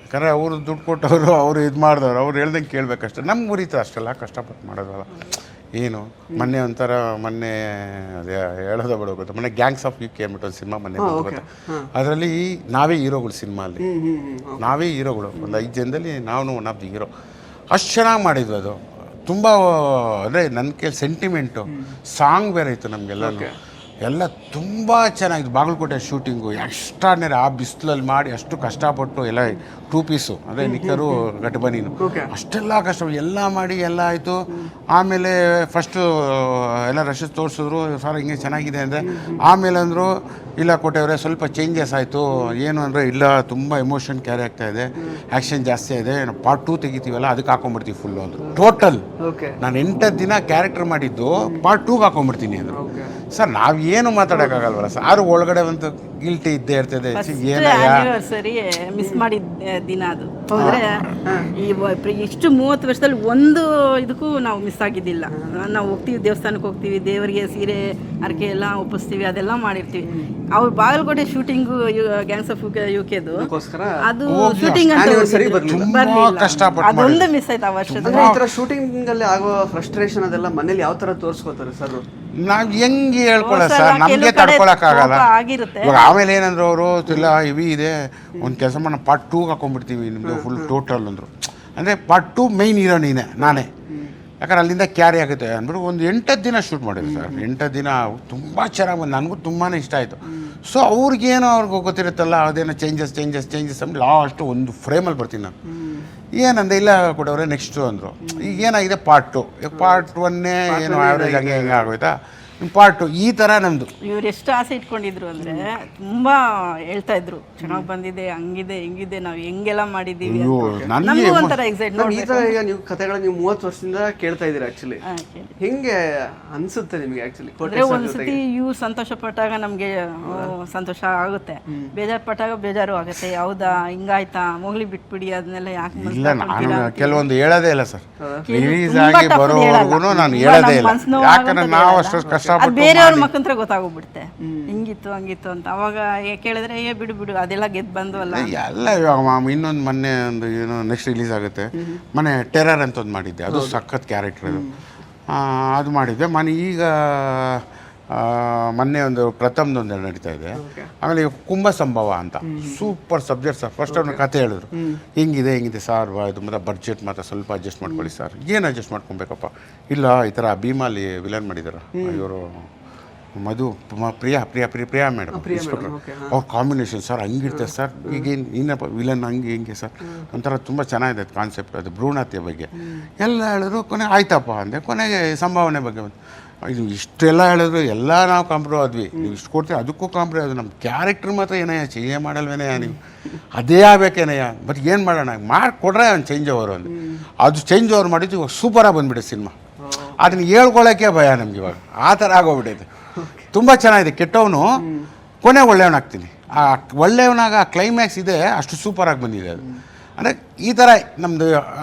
ಯಾಕಂದರೆ ಅವರು ದುಡ್ಡು ಕೊಟ್ಟವರು, ಅವರು ಇದು ಮಾಡಿದವರು, ಅವ್ರು ಹೇಳ್ದಂಗೆ ಕೇಳಬೇಕಷ್ಟೆ. ನಮ್ಗೆ ಮುರಿತದೆ ಅಷ್ಟೆಲ್ಲ ಕಷ್ಟಪಟ್ಟು ಮಾಡೋದಲ್ಲ. ಏನು ಮೊನ್ನೆ ಮೊನ್ನೆ ಅದೇ ಹೇಳೋದು ಬಿಡೋ ಗೊತ್ತಾ, ಮೊನ್ನೆ ಗ್ಯಾಂಗ್ಸ್ ಆಫ್ UK ಅಂದ್ಬಿಟ್ಟು ಒಂದು ಸಿನಿಮಾ ಮೊನ್ನೆ ಗೊತ್ತಾ, ಅದರಲ್ಲಿ ನಾವೇ ಹೀರೋಗಳು. ಸಿನಿಮಾಲ್ಲಿ ನಾವೇ ಹೀರೋಗಳು, ಒಂದು 5 ಜನದಲ್ಲಿ ನಾವು ಒನ್ ಆಫ್ ದಿ ಹೀರೋ. ಅಷ್ಟು ಚೆನ್ನಾಗಿ ಮಾಡಿದ್ವಿ. ಅದು ತುಂಬ ಅಂದರೆ ನನ್ನ ಕೇಳಿ ಸೆಂಟಿಮೆಂಟು, ಸಾಂಗ್ ಬೇರೆ ಇತ್ತು ನಮಗೆಲ್ಲನೂ, ಎಲ್ಲ ತುಂಬ ಚೆನ್ನಾಗಿತ್ತು. Bagalkote shooting extraordinary. ಆ ಬಿಸಿಲಲ್ಲಿ ಮಾಡಿ ಅಷ್ಟು ಕಷ್ಟಪಟ್ಟು ಎಲ್ಲ 2 ಪೀಸು, ಅದೇ ನಿಕ್ಕರು ಗಟ್ಬನೀನು, ಅಷ್ಟೆಲ್ಲ ಕಷ್ಟ ಎಲ್ಲ ಮಾಡಿ ಎಲ್ಲ ಆಯಿತು. ಆಮೇಲೆ ಫಸ್ಟು ಎಲ್ಲ ರಶ್ ತೋರಿಸಿದ್ರು, ಸರ್ ಹಿಂಗೆ ಚೆನ್ನಾಗಿದೆ ಅಂದರೆ. ಆಮೇಲೆ ಅಂದರು ಇಲ್ಲ ಕೋಟೆಯವರೇ ಸ್ವಲ್ಪ ಚೇಂಜಸ್ ಆಯಿತು. ಏನು ಅಂದರೆ ಇಲ್ಲ ತುಂಬ ಎಮೋಷನ್ ಕ್ಯಾರಿ ಆಗ್ತಾ ಇದೆ, ಆ್ಯಕ್ಷನ್ ಜಾಸ್ತಿ ಇದೆ, ಪಾರ್ಟ್ 2 ತೆಗಿತೀವಲ್ಲ ಅದಕ್ಕೆ ಹಾಕೊಂಡ್ಬಿಡ್ತೀವಿ ಫುಲ್ಲು ಅಂದರು. ಟೋಟಲ್ ನಾನು 8 ದಿನ ಕ್ಯಾರೆಕ್ಟರ್ ಮಾಡಿದ್ದು ಪಾರ್ಟ್ 2ಗೆ ಹಾಕೊಂಡ್ಬಿಡ್ತೀನಿ ಅಂದರು. ಸರ್ ನಾವೇನು ಮಾತಾಡೋಕ್ಕಾಗಲ್ವಲ್ಲ ಸರ್, ಆರು ಒಳಗಡೆ ಒಂದು ಗಿಲ್ಟಿ ಇದ್ದೇ ಇರ್ತದೆ. ಆನಿವರ್ಸರಿ ಮಿಸ್ ಮಾಡಿದ ದಿನ ಅದು. ಅಂದರೆ ಇಷ್ಟು 30 ವರ್ಷದಲ್ಲಿ ಒಂದು ಇದಕ್ಕೂ ನಾವು ಮಿಸ್ ಆಗಿದ್ದಿಲ್ಲ. ನಾವು ಹೋಗ್ತೀವಿ, ದೇವಸ್ಥಾನಕ್ಕೆ ಹೋಗ್ತೀವಿ, ದೇವರಿಗೆ ಸೀರೆ ಹರಕೆ ಎಲ್ಲ ಒಪ್ಪಿಸ್ತೀವಿ, ಅದೆಲ್ಲ ಮಾಡಿರ್ತೀವಿ. ಅವ್ರು ಬಾಗಲಕೋಟೆ ಶೂಟಿಂಗು ಗ್ಯಾಂಗ್ಸ್ ಆಫ್ UKದು ಅದು ಶೂಟಿಂಗ್ ಅಂತ ಅದೊಂದು ಮಿಸ್ ಆಯ್ತು ಆ ವರ್ಷದಲ್ಲಿ. ಈ ಥರ ಶೂಟಿಂಗ್ ಅಲ್ಲಿ ಆಗುವ ಫ್ರಸ್ಟ್ರೇಷನ್ ಅದೆಲ್ಲ ಮನೇಲಿ ಯಾವ ಥರ ತೋರಿಸ್ಕೋತಾರೆ ಸರ್? ನಾವು ಹೆಂಗೆ ಹೇಳ್ಕೊಳ್ಳೋ ಸರ್, ನಮಗೆ ತಡ್ಕೊಳಕ್ಕಾಗಲ್ಲ. ಇವಾಗ ಆಮೇಲೆ ಏನಂದ್ರು ಅವರು, ಇಲ್ಲ ಇವಿ ಇದೆ ಒಂದು ಕೆಲಸ ಮಾಡಿ ಪಾರ್ಟ್ 2ಗೆ ಹಾಕೊಂಡ್ಬಿಡ್ತೀವಿ ನಿಮ್ಮದು ಫುಲ್ ಟೋಟಲ್ ಅಂದರು. ಅಂದರೆ ಪಾರ್ಟ್ 2 ಮೈನ್ ಹೀರೋ ನಾನೇ, ಯಾಕಂದ್ರೆ ಅಲ್ಲಿಂದ ಕ್ಯಾರಿ ಆಗುತ್ತೆ ಅಂದ್ಬಿಟ್ಟು ಒಂದು 8 ದಿನ ಶೂಟ್ ಮಾಡಿದ್ರು ಸರ್. 8 ದಿನ ತುಂಬ ಚೆನ್ನಾಗಿ ಬಂದು, ನನಗೂ ತುಂಬಾ ಇಷ್ಟ ಆಯಿತು. ಸೊ ಅವ್ರಿಗೇನೋ ಅವ್ರಿಗೆ ಗೊತ್ತಿರುತ್ತಲ್ಲ, ಅದೇನೋ ಚೇಂಜಸ್ ಅಂದ್ಬಿಟ್ಟು ಲಾಸ್ಟ್ ಒಂದು ಫ್ರೇಮಲ್ಲಿ ಬರ್ತೀನಿ ನಾನು. ಏನಂದೆ ಇಲ್ಲ ಕೊಡೋರೆ ನೆಕ್ಸ್ಟು ಅಂದರು. ಈಗ ಏನಾಗಿದೆ ಪಾರ್ಟ್ 2, ಪಾರ್ಟ್ 1 ಏನು ಆ್ಯಾವ್ರೇಜ್ ಹಂಗೆ ಹೆಂಗೆ ಆಗೋಯ್ತಾ, ಪಾರ್ಟ್ 2 ಈ ಥರ ನಮ್ಮದು. ಇವ್ರು ಎಷ್ಟು ಆಸೆ ಇಟ್ಕೊಂಡಿದ್ರು ಅಂದರೆ ತುಂಬ ಹೇಳ್ತಾ ಇದ್ರು, ಚೆನ್ನಾಗಿ ಬಂದಿದೆ, ಹಂಗಿದೆ ಹಿಂಗಿದೆ, ನಾವು ಹೆಂಗೆಲ್ಲ ಮಾಡಿದ್ದೀವಿ. ನಮಗೂ ಒಂಥರ ಎಕ್ಸೈಟ್ಮೆಂಟ್. ಈ ಥರ ಈಗ ನೀವು ಕಥೆಗಳನ್ನ ನೀವು 30 ವರ್ಷದಿಂದ ಕೇಳ್ತಾ ಇದ್ದೀರಾ ಆ್ಯಕ್ಚುಲಿ, ಹೆಂಗೆ ಅನಿಸುತ್ತೆ ನಿಮಗೆ ಆ್ಯಕ್ಚುಲಿ? ಅಂದರೆ ಒಂದ್ಸತಿ ಇವ್ರು ಸಂತೋಷ ಪಟ್ಟಾಗ ನಮಗೆ ಸಂತೋಷ ಆಗುತ್ತೆ, ಬೇಜಾರು ಪಟ್ಟಾಗ ಬೇಜಾರು ಆಗುತ್ತೆ. ಹೌದಾ ಹಿಂಗಾಯ್ತಾ, ಮೊಗ್ಲಿ ಬಿಟ್ಬಿಡಿ, ಅದನ್ನೆಲ್ಲ ಯಾಕೆ ಇಲ್ಲ. ನಾನು ಕೆಲವೊಂದು ಹೇಳೋದೇ ಇಲ್ಲ ಸರ್, ರಿಲೀಸ್ ಆಗಿ ಬರೋವರೆಗೂ ನಾನು ಹೇಳೋದೇ ಇಲ್ಲ. ಯಾಕಂದ್ರೆ ನಾವು ಅಷ್ಟು ಬೇರೆಯವ್ರ ಮಕ್ಕಂತ್ರ ಗೊತ್ತಾಗೋಗ್ಬಿಡುತ್ತೆ, ಹಿಂಗಿತ್ತು ಹಂಗಿತ್ತು ಅಂತ. ಅವಾಗ ಕೇಳಿದ್ರೆ ಬಿಡು ಅದೆಲ್ಲ ಗೆದ್ದು ಬಂದ್ವಲ್ಲ ಎಲ್ಲ. ಇವಾಗ ಇನ್ನೊಂದು ಮೊನ್ನೆ ಒಂದು ಏನೋ ನೆಕ್ಸ್ಟ್ ರಿಲೀಸ್ ಆಗುತ್ತೆ, ಮೊನ್ನೆ ಟೆರರ್ ಅಂತ ಒಂದು ಮಾಡಿದ್ದೆ, ಅದು ಸಖತ್ ಕ್ಯಾರೆಕ್ಟರ್ ಅದು ಮಾಡಿದ್ದೆ. ಈಗ ಮೊನ್ನೆ ಒಂದು ಪ್ರಥಮದೊಂದು ನಡೀತಾ ಇದೆ. ಆಮೇಲೆ ಈಗ ಕುಂಭ ಸಂಭವ ಅಂತ ಸೂಪರ್ ಸಬ್ಜೆಕ್ಟ್ ಸರ್. ಫಸ್ಟ್ ಅವ್ರನ್ನ ಕತೆ ಹೇಳಿದ್ರು, ಹಿಂಗಿದೆ ಸರ್, ಇದು ಮತ್ತು ಬಡ್ಜೆಟ್ ಮಾತ್ರ ಸ್ವಲ್ಪ ಅಡ್ಜಸ್ಟ್ ಮಾಡ್ಕೊಳ್ಳಿ ಸರ್. ಏನು ಅಡ್ಜಸ್ಟ್ ಮಾಡ್ಕೊಬೇಕಪ್ಪ? ಇಲ್ಲ, ಈ ಥರ ಭೀಮಾಲಿ ವಿಲನ್ ಮಾಡಿದಾರೆ ಇವರು ಮಧು ಪ್ರಿಯಾ ಮೇಡಮ್ ಇಸ್ಕೊಟ್ರು. ಅವ್ರ ಕಾಂಬಿನೇಷನ್ ಸರ್ ಹಂಗಿರ್ತದೆ ಸರ್. ಈಗೇನು ಇನ್ನಪ್ಪ ವಿಲನ್ ಹಿಂಗೆ ಸರ್ ಒಂಥರ ತುಂಬ ಚೆನ್ನಾಗಿದೆ ಕಾನ್ಸೆಪ್ಟ್. ಅದು ಭ್ರೂಣಹತ್ಯೆ ಬಗ್ಗೆ ಎಲ್ಲ ಹೇಳಿದ್ರು. ಕೊನೆಗೆ ಆಯ್ತಪ್ಪ ಅಂದೆ. ಕೊನೆಗೆ ಸಂಭಾವನೆ ಬಗ್ಗೆ ಇದು ಇಷ್ಟೆಲ್ಲ ಹೇಳಿದ್ರು, ಎಲ್ಲ ನಾವು ಕಾಂಪ್ರೋ ಆದ್ವಿ. ನೀವು ಇಷ್ಟು ಕೊಡ್ತೀವಿ, ಅದಕ್ಕೂ ಕಾಂಪ್ರೋ ಅದು. ನಮ್ಮ ಕ್ಯಾರೆಕ್ಟರ್ ಮಾತ್ರ ಏನಯ್ಯ ಚೇಂಜ್ ಮಾಡಲ್ವೇನಯ್ಯ ನೀವು, ಅದೇ ಆಗಬೇಕೇನಯ್ಯ. ಬಟ್ ಏನು ಮಾಡೋಣ, ಮಾಡಿಕೊಡ್ರೆ ಒಂದು ಚೇಂಜ್ ಓವರ್ ಒಂದು. ಅದು ಚೇಂಜ್ ಓವರ್ ಮಾಡಿದ್ದು ಇವಾಗ ಸೂಪರಾಗಿ ಬಂದುಬಿಟ್ಟೆ ಸಿನಿಮಾ. ಅದನ್ನ ಹೇಳ್ಕೊಳ್ಳೋಕ್ಕೆ ಭಯ ನಮ್ಗೆ ಇವಾಗ. ಆ ಥರ ಆಗೋಗ್ಬಿಟ್ಟೈತೆ. ತುಂಬ ಚೆನ್ನಾಗಿದೆ. ಕೆಟ್ಟವನು ಕೊನೆ ಒಳ್ಳೆಯವನಾಗ್ತೀನಿ. ಆ ಒಳ್ಳೆಯವನಾಗ ಆ ಕ್ಲೈಮ್ಯಾಕ್ಸ್ ಇದೆ, ಅಷ್ಟು ಸೂಪರಾಗಿ ಬಂದಿದೆ ಅದು. ಅಂದರೆ ಈ ಥರ ನಮ್ಮದು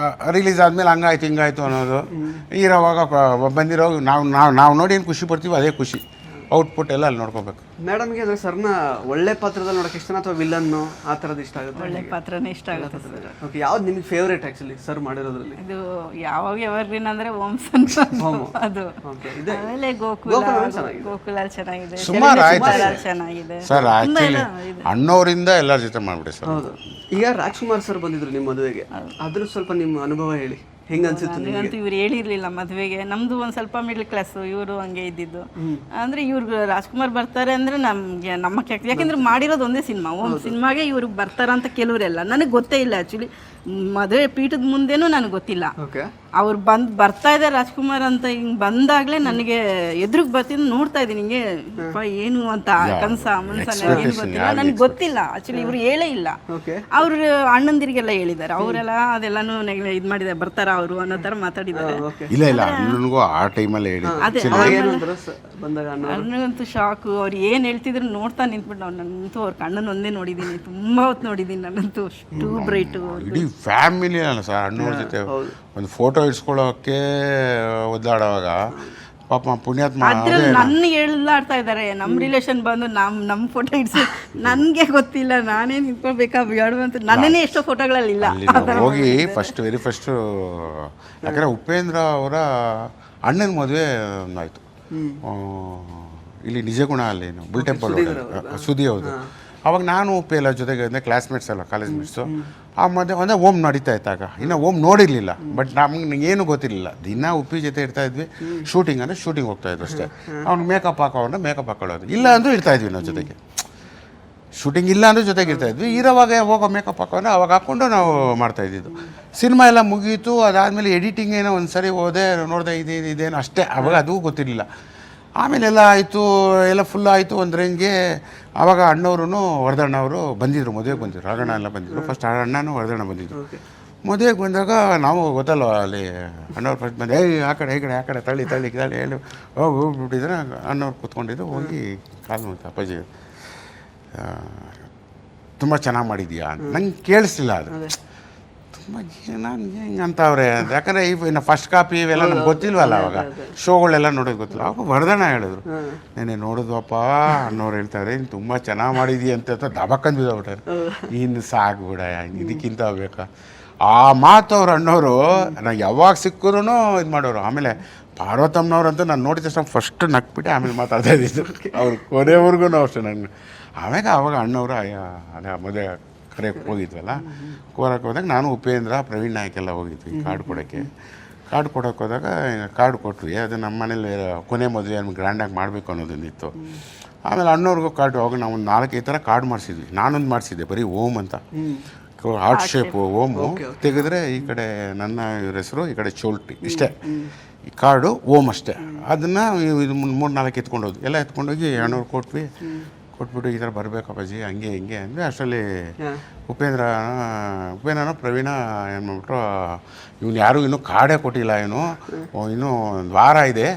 ರಿಲೀಸ್ ಆದಮೇಲೆ ಹಂಗಾಯ್ತು ಹಿಂಗಾಯ್ತು ಅನ್ನೋದು ಇರೋವಾಗ ಬಂದಿರೋ ನಾವು ನೋಡಿ ಏನು ಖುಷಿ ಪಡ್ತೀವಿ ಅದೇ ಖುಷಿ. ಔಟ್ಪುಟ್ ಎಲ್ಲ ಅಲ್ಲಿ ನೋಡ್ಕೋಬೇಕು. ಮೇಡಮ್ಗೆ ಅಂದರೆ ಸರ್ನ ಒಳ್ಳೆ ಪಾತ್ರದಲ್ಲಿ ನೋಡೋಕೆ ಇಷ್ಟನಾ ಅಥವಾ ವಿಲನ್ನು ಆ ಥರದ್ದು ಇಷ್ಟ ಆಗುತ್ತೆ? ಒಳ್ಳೆ ಪಾತ್ರನೇ ಇಷ್ಟ ಆಗುತ್ತೆ ಸರ್. ಓಕೆ, ಯಾವ್ದು ನಿಮಗೆ ಫೇವ್ರೇಟ್ ಆ್ಯಕ್ಚುಲಿ ಸರ್ ಮಾಡಿರೋದ್ರಲ್ಲಿ? ಇದು ಯಾವಾಗ ಎವರ್ಗ್ರೀನ್ ಅಂದರೆ ಓಂ ಸನ್ ಅದು. ಆಮೇಲೆ ಗೋಕುಲ ಚೆನ್ನಾಗಿದೆ, ಸುಮಾರು ಆಯ್ತು ಚೆನ್ನಾಗಿದೆ ಸರ್. ಆ್ಯಕ್ಚುಲಿ ಅಣ್ಣವರಿಂದ ಎಲ್ಲರ ಜೊತೆ ಮಾಡಿಬಿಡಿ ಸರ್. ಹೌದು. ಈಗ ರಾಜ್ಕುಮಾರ್ ಸರ್ ಬಂದಿದ್ರು ನಿಮ್ಮ ಮದುವೆಗೆ, ಅದ್ರ ಸ್ವಲ್ಪ ನಿಮ್ಮ ಅನುಭವ ಹೇಳಿ, ಹೆಂಗ ಅನ್ಸುತ್ತೆ? ನನಗಂತೂ ಇವ್ರು ಹೇಳಿರ್ಲಿಲ್ಲ ಮದುವೆಗೆ. ನಮ್ದು ಒಂದು ಸ್ವಲ್ಪ ಮಿಡ್ಲ್ ಕ್ಲಾಸ್, ಇವರು ಹಂಗೆ ಇದ್ದಿದ್ದು. ಅಂದ್ರೆ ಇವ್ರು ರಾಜ್ಕುಮಾರ್ ಬರ್ತಾರೆ ಅಂದ್ರೆ ನಮ್ಗೆ ನಮ್ಮ ಯಾಕೆಂದ್ರೆ ಮಾಡಿರೋದು ಒಂದೇ ಸಿನಿಮಾ. ಒಂದು ಸಿನಿಮಾಗೆ ಇವ್ರು ಬರ್ತಾರಂತ ಕೆಲವರೆಲ್ಲ ನನಗೆ ಗೊತ್ತೇ ಇಲ್ಲ. ಆ್ಯಕ್ಚುಲಿ ಮದುವೆ ಪೀಠದ ಮುಂದೆನೂ ನನಗೆ ಗೊತ್ತಿಲ್ಲ. ಅವ್ರು ಬರ್ತಾ ಇದ್ದಾರೆ ರಾಜ್ಕುಮಾರ್ ಅಂತ ಹಿಂಗೆ ಬಂದಾಗಲೇ ನನಗೆ ಎದುರಿಗೆ ಬರ್ತೀನಿ, ನೋಡ್ತಾ ಇದ್ದೀನಿ ಹಿಂಗೆ ಏನು ಅಂತ ಕನಸ ಮನ್ಸ ಏನು ಗೊತ್ತಿಲ್ಲ, ನನಗೆ ಗೊತ್ತಿಲ್ಲ. ಆ್ಯಕ್ಚುಲಿ ಇವ್ರು ಹೇಳೇ ಇಲ್ಲ. ಅವ್ರು ಅಣ್ಣಂದಿರಿಗೆಲ್ಲ ಹೇಳಿದ್ದಾರೆ, ಅವರೆಲ್ಲ ಅದೆಲ್ಲಾನು ಇದು ಮಾಡಿದ್ದಾರೆ, ಬರ್ತಾರ ಅವರು ಅನ್ನೋ ಥರ ಮಾತಾಡಿದ್ದಾರೆ. ಇಲ್ಲ ನನಗೂ ಆ ಟೈಮಲ್ಲಿ ಹೇಳಿ. ಅದೇ ನನಗಂತೂ ಶಾಕು. ಅವ್ರು ಏನು ಹೇಳ್ತಿದ್ರು ನೋಡ್ತಾ ನಿಂತ್ಬಿಟ್ಟು ನನ್ನಂತೂ ಅವ್ರ ಕಣ್ಣನ್ನು ಒಂದೇ ನೋಡಿದ್ದೀನಿ, ತುಂಬ ಹೊತ್ತು ನೋಡಿದ್ದೀನಿ. ನನ್ನಂತೂ ಅಷ್ಟು ಬ್ರೈಟು. ಇಡೀ ಫ್ಯಾಮಿಲಿ ಅಲ್ಲ ಸರ್ ಅಣ್ಣವ್ರ ಜೊತೆ ಒಂದು ಫೋಟೋ ಇಡ್ಸ್ಕೊಳ್ಳೋಕೆ ಒದ್ದಾಡುವಾಗ ಪಾಪ ಪುಣ್ಯಾತ್ಮ ನನ್ನ ಹೇಳ್ಲಾಡ್ತಾ ಇದ್ದಾರೆ. ನಮ್ಮ ರಿಲೇಷನ್ ಬಂದು ನಮ್ಮ ಫೋಟೋ ಇಡ್ಸಿ ನನಗೆ ಗೊತ್ತಿಲ್ಲ, ನಾನೇ ನಿಂತ್ಕೋಬೇಕಾ ಬೇಡ ಅಂತ. ನನ್ನೇ ಎಷ್ಟೋ ಫೋಟೋಗಳಲ್ಲಿ ಇಲ್ಲ. ಹೋಗಿ ವೆರಿ ಫಸ್ಟು ಯಾಕಂದರೆ ಉಪೇಂದ್ರ ಅವರ ಅಣ್ಣನ ಮದುವೆ ಆಯಿತು ಇಲ್ಲಿ ನಿಜಗುಣ ಅಲ್ಲಿ ಬುಲ್ ಟೆಂಪಲ್ ಸುದಿ. ಹೌದು. ಅವಾಗ ನಾನು ಉಪ್ಪೇಲ ಜೊತೆಗೆ ಅಂದರೆ ಕ್ಲಾಸ್ಮೇಟ್ಸ್ ಅಲ್ಲ, ಕಾಲೇಜ್ ಮೇಟ್ಸು. ಆ ಮಧ್ಯೆ ಒಂದೇ ಓಮ್ ನಡೀತಾ ಇತ್ತಾಗ. ಇನ್ನು ಓಮ್ ನೋಡಿರಲಿಲ್ಲ, ಬಟ್ ನಮ್ಗೆ ಏನು ಗೊತ್ತಿರಲಿಲ್ಲ. ದಿನ ಉಪ್ಪಿ ಜೊತೆ ಇರ್ತಾಯಿದ್ವಿ. ಶೂಟಿಂಗ್ ಅಂದರೆ ಶೂಟಿಂಗ್ ಹೋಗ್ತಾಯಿದ್ವಿ ಅಷ್ಟೇ. ಅವ್ನು ಮೇಕಪ್ ಹಾಕೋದ್ರೆ ಮೇಕಪ್ ಹಾಕೊಳ್ಳೋದು, ಇಲ್ಲ ಅಂದರೂ ಇರ್ತಾಯಿದ್ವಿ ನಾವು ಜೊತೆಗೆ. ಶೂಟಿಂಗ್ ಇಲ್ಲ ಅಂದರೂ ಜೊತೆಗೆ ಇರ್ತಾಯಿದ್ವಿ. ಇರೋವಾಗ ಹೋಗೋ ಮೇಕಪ್ ಹಾಕೊಂಡ್ರೆ ಅವಾಗ ಹಾಕ್ಕೊಂಡು ನಾವು ಮಾಡ್ತಾಯಿದ್ದು. ಸಿನಿಮಾ ಎಲ್ಲ ಮುಗೀತು. ಅದಾದಮೇಲೆ ಎಡಿಟಿಂಗ್ ಏನೋ ಒಂದು ಸರಿ ಹೋದೆ, ನೋಡಿದೆ ಇದೇನು ಅಷ್ಟೇ. ಅವಾಗ ಅದು ಗೊತ್ತಿರಲಿಲ್ಲ. ಆಮೇಲೆ ಎಲ್ಲ ಆಯಿತು, ಎಲ್ಲ ಫುಲ್ ಆಯಿತು ಒಂದು ರೇಂಜ್ಗೆ. ಆವಾಗ ಅಣ್ಣವರು ವರದಣ್ಣವರು ಬಂದಿದ್ದರು, ಮದುವೆಗೆ ಬಂದಿದ್ರು. ರಾಘಣ್ಣ ಎಲ್ಲ ಬಂದಿದ್ದರು. ಫಸ್ಟ್ ಅಣ್ಣನೂ ವರದಣ್ಣ ಬಂದಿದ್ದರು. ಮದುವೆಗೆ ಬಂದಾಗ ನಾವು ಗೊತ್ತಲ್ವ ಅಲ್ಲಿ ಅಣ್ಣವ್ರು ಫಸ್ಟ್ ಬಂದು ಆ ಕಡೆ ತಳ್ಳಿ ಹೇಳಿ ಹೋಗ್ಬಿಟ್ಟಿದ್ರೆ ಅಣ್ಣವ್ರು ಕೂತ್ಕೊಂಡಿದ್ದು. ಹೋಗಿ ಕಾಲು ಮಾಡ್ತಾ ಅಪ್ಪಾಜಿ ತುಂಬ ಚೆನ್ನಾಗಿ ಮಾಡಿದ್ಯಾ ಅಂತ. ನಂಗೆ ಕೇಳಿಸ್ಲಿಲ್ಲ ಅದು. ತುಂಬ ಹಿಂಗೆ ಅಂತವ್ರೆ. ಯಾಕಂದರೆ ಇನ್ನು ಫಸ್ಟ್ ಕಾಪಿ ಇವೆಲ್ಲ ನಮ್ಗೆ ಗೊತ್ತಿಲ್ವಲ್ಲ. ಅವಾಗ ಶೋಗಳೆಲ್ಲ ನೋಡೋದು ಗೊತ್ತಿಲ್ಲ. ಅವಾಗ ವರದಣ್ಣ ಹೇಳಿದ್ರು, ನೆನೆ ನೋಡಿದ್ವಪ್ಪ ಅಣ್ಣವ್ರು ಹೇಳ್ತಾರೆ ಇನ್ನು ತುಂಬ ಚೆನ್ನಾಗಿ ಮಾಡಿದ್ವಿ ಅಂತ ದಬಕ್ಕಂದು ಬಿದ್ದೋಗ್ಬಿಟ್ಟಾರೆ. ಇನ್ನು ಸಾಕು ಬಿಡ, ಇದಕ್ಕಿಂತ ಬೇಕಾ ಆ ಮಾತು. ಅವ್ರು ಅಣ್ಣವರು ನಾನು ಯಾವಾಗ ಸಿಕ್ಕಿದ್ರು ಇದು ಮಾಡೋರು. ಆಮೇಲೆ ಪಾರ್ವತಮ್ಮನವ್ರಂತೂ ನಾನು ನೋಡಿದ ತಕ್ಷಣ ಫಸ್ಟ್ ನಕ್ಬಿಟ್ಟೆ ಆಮೇಲೆ ಮಾತಾಡ್ತಾ ಇದ್ದಿದ್ದು. ಅವ್ರು ಕೊನೆವರೆಗೂ ಅಷ್ಟೇ ನನಗೆ. ಆವಾಗ ಅಣ್ಣವರು ಅದೇ ಮದುವೆ ಕರೆಯಕ್ಕೆ ಹೋಗಿದ್ವಲ್ಲ, ಕೋರಕ್ಕೆ ಹೋದಾಗ ನಾನು ಉಪೇಂದ್ರ ಪ್ರವೀಣ್ ನಾಯಕ್ ಎಲ್ಲ ಹೋಗಿದ್ವಿ ಕಾರ್ಡ್ ಕೊಡೋಕ್ಕೆ. ಕಾರ್ಡ್ ಕೊಡೋಕೆ ಹೋದಾಗ ಕಾರ್ಡ್ ಕೊಟ್ವಿ. ಅದು ನಮ್ಮ ಮನೇಲಿ ಕೊನೆ ಮದುವೆ ಗ್ರ್ಯಾಂಡಾಗಿ ಮಾಡಬೇಕು ಅನ್ನೋದೊಂದಿತ್ತು. ಆಮೇಲೆ ಅಣ್ಣವ್ರಿಗೂ ಕಾರ್ಡ್ ಹೋಗಿ ನಾವು ಒಂದು 4-5 ಥರ ಕಾರ್ಡ್ ಮಾಡಿಸಿದ್ವಿ. ನಾನೊಂದು ಮಾಡಿಸಿದ್ದೆ ಬರೀ ಓಮ್ ಅಂತ, ಹಾರ್ಟ್ ಶೇಪು ಓಮು ತೆಗೆದ್ರೆ ಈ ಕಡೆ ನನ್ನ ಇವ್ರ ಹೆಸರು, ಈ ಕಡೆ ಚೋಲ್ಟಿ, ಇಷ್ಟೇ ಈ ಕಾರ್ಡು ಓಮ್ ಅಷ್ಟೇ. ಅದನ್ನು ಇದು 3-4 ಎತ್ಕೊಂಡೋದ್ವಿ. ಎಲ್ಲ ಎತ್ಕೊಂಡೋಗಿ ಅಣ್ಣವ್ರು ಕೊಟ್ಬಿಟ್ಟು ಈ ಥರ ಬರಬೇಕಪ್ಪಾಜಿ ಹಂಗೆ ಹಿಂಗೆ ಅಂದರೆ ಅಷ್ಟರಲ್ಲಿ ಉಪೇಂದ್ರನೋ ಪ್ರವೀಣ ಏನು ಮಾಡ್ಬಿಟ್ರು, ಇವನು ಯಾರೂ ಇನ್ನೂ ಕಾರ್ಡೇ ಕೊಟ್ಟಿಲ್ಲ, ಇನ್ನೂ ಒಂದು ವಾರ ಇದೆ,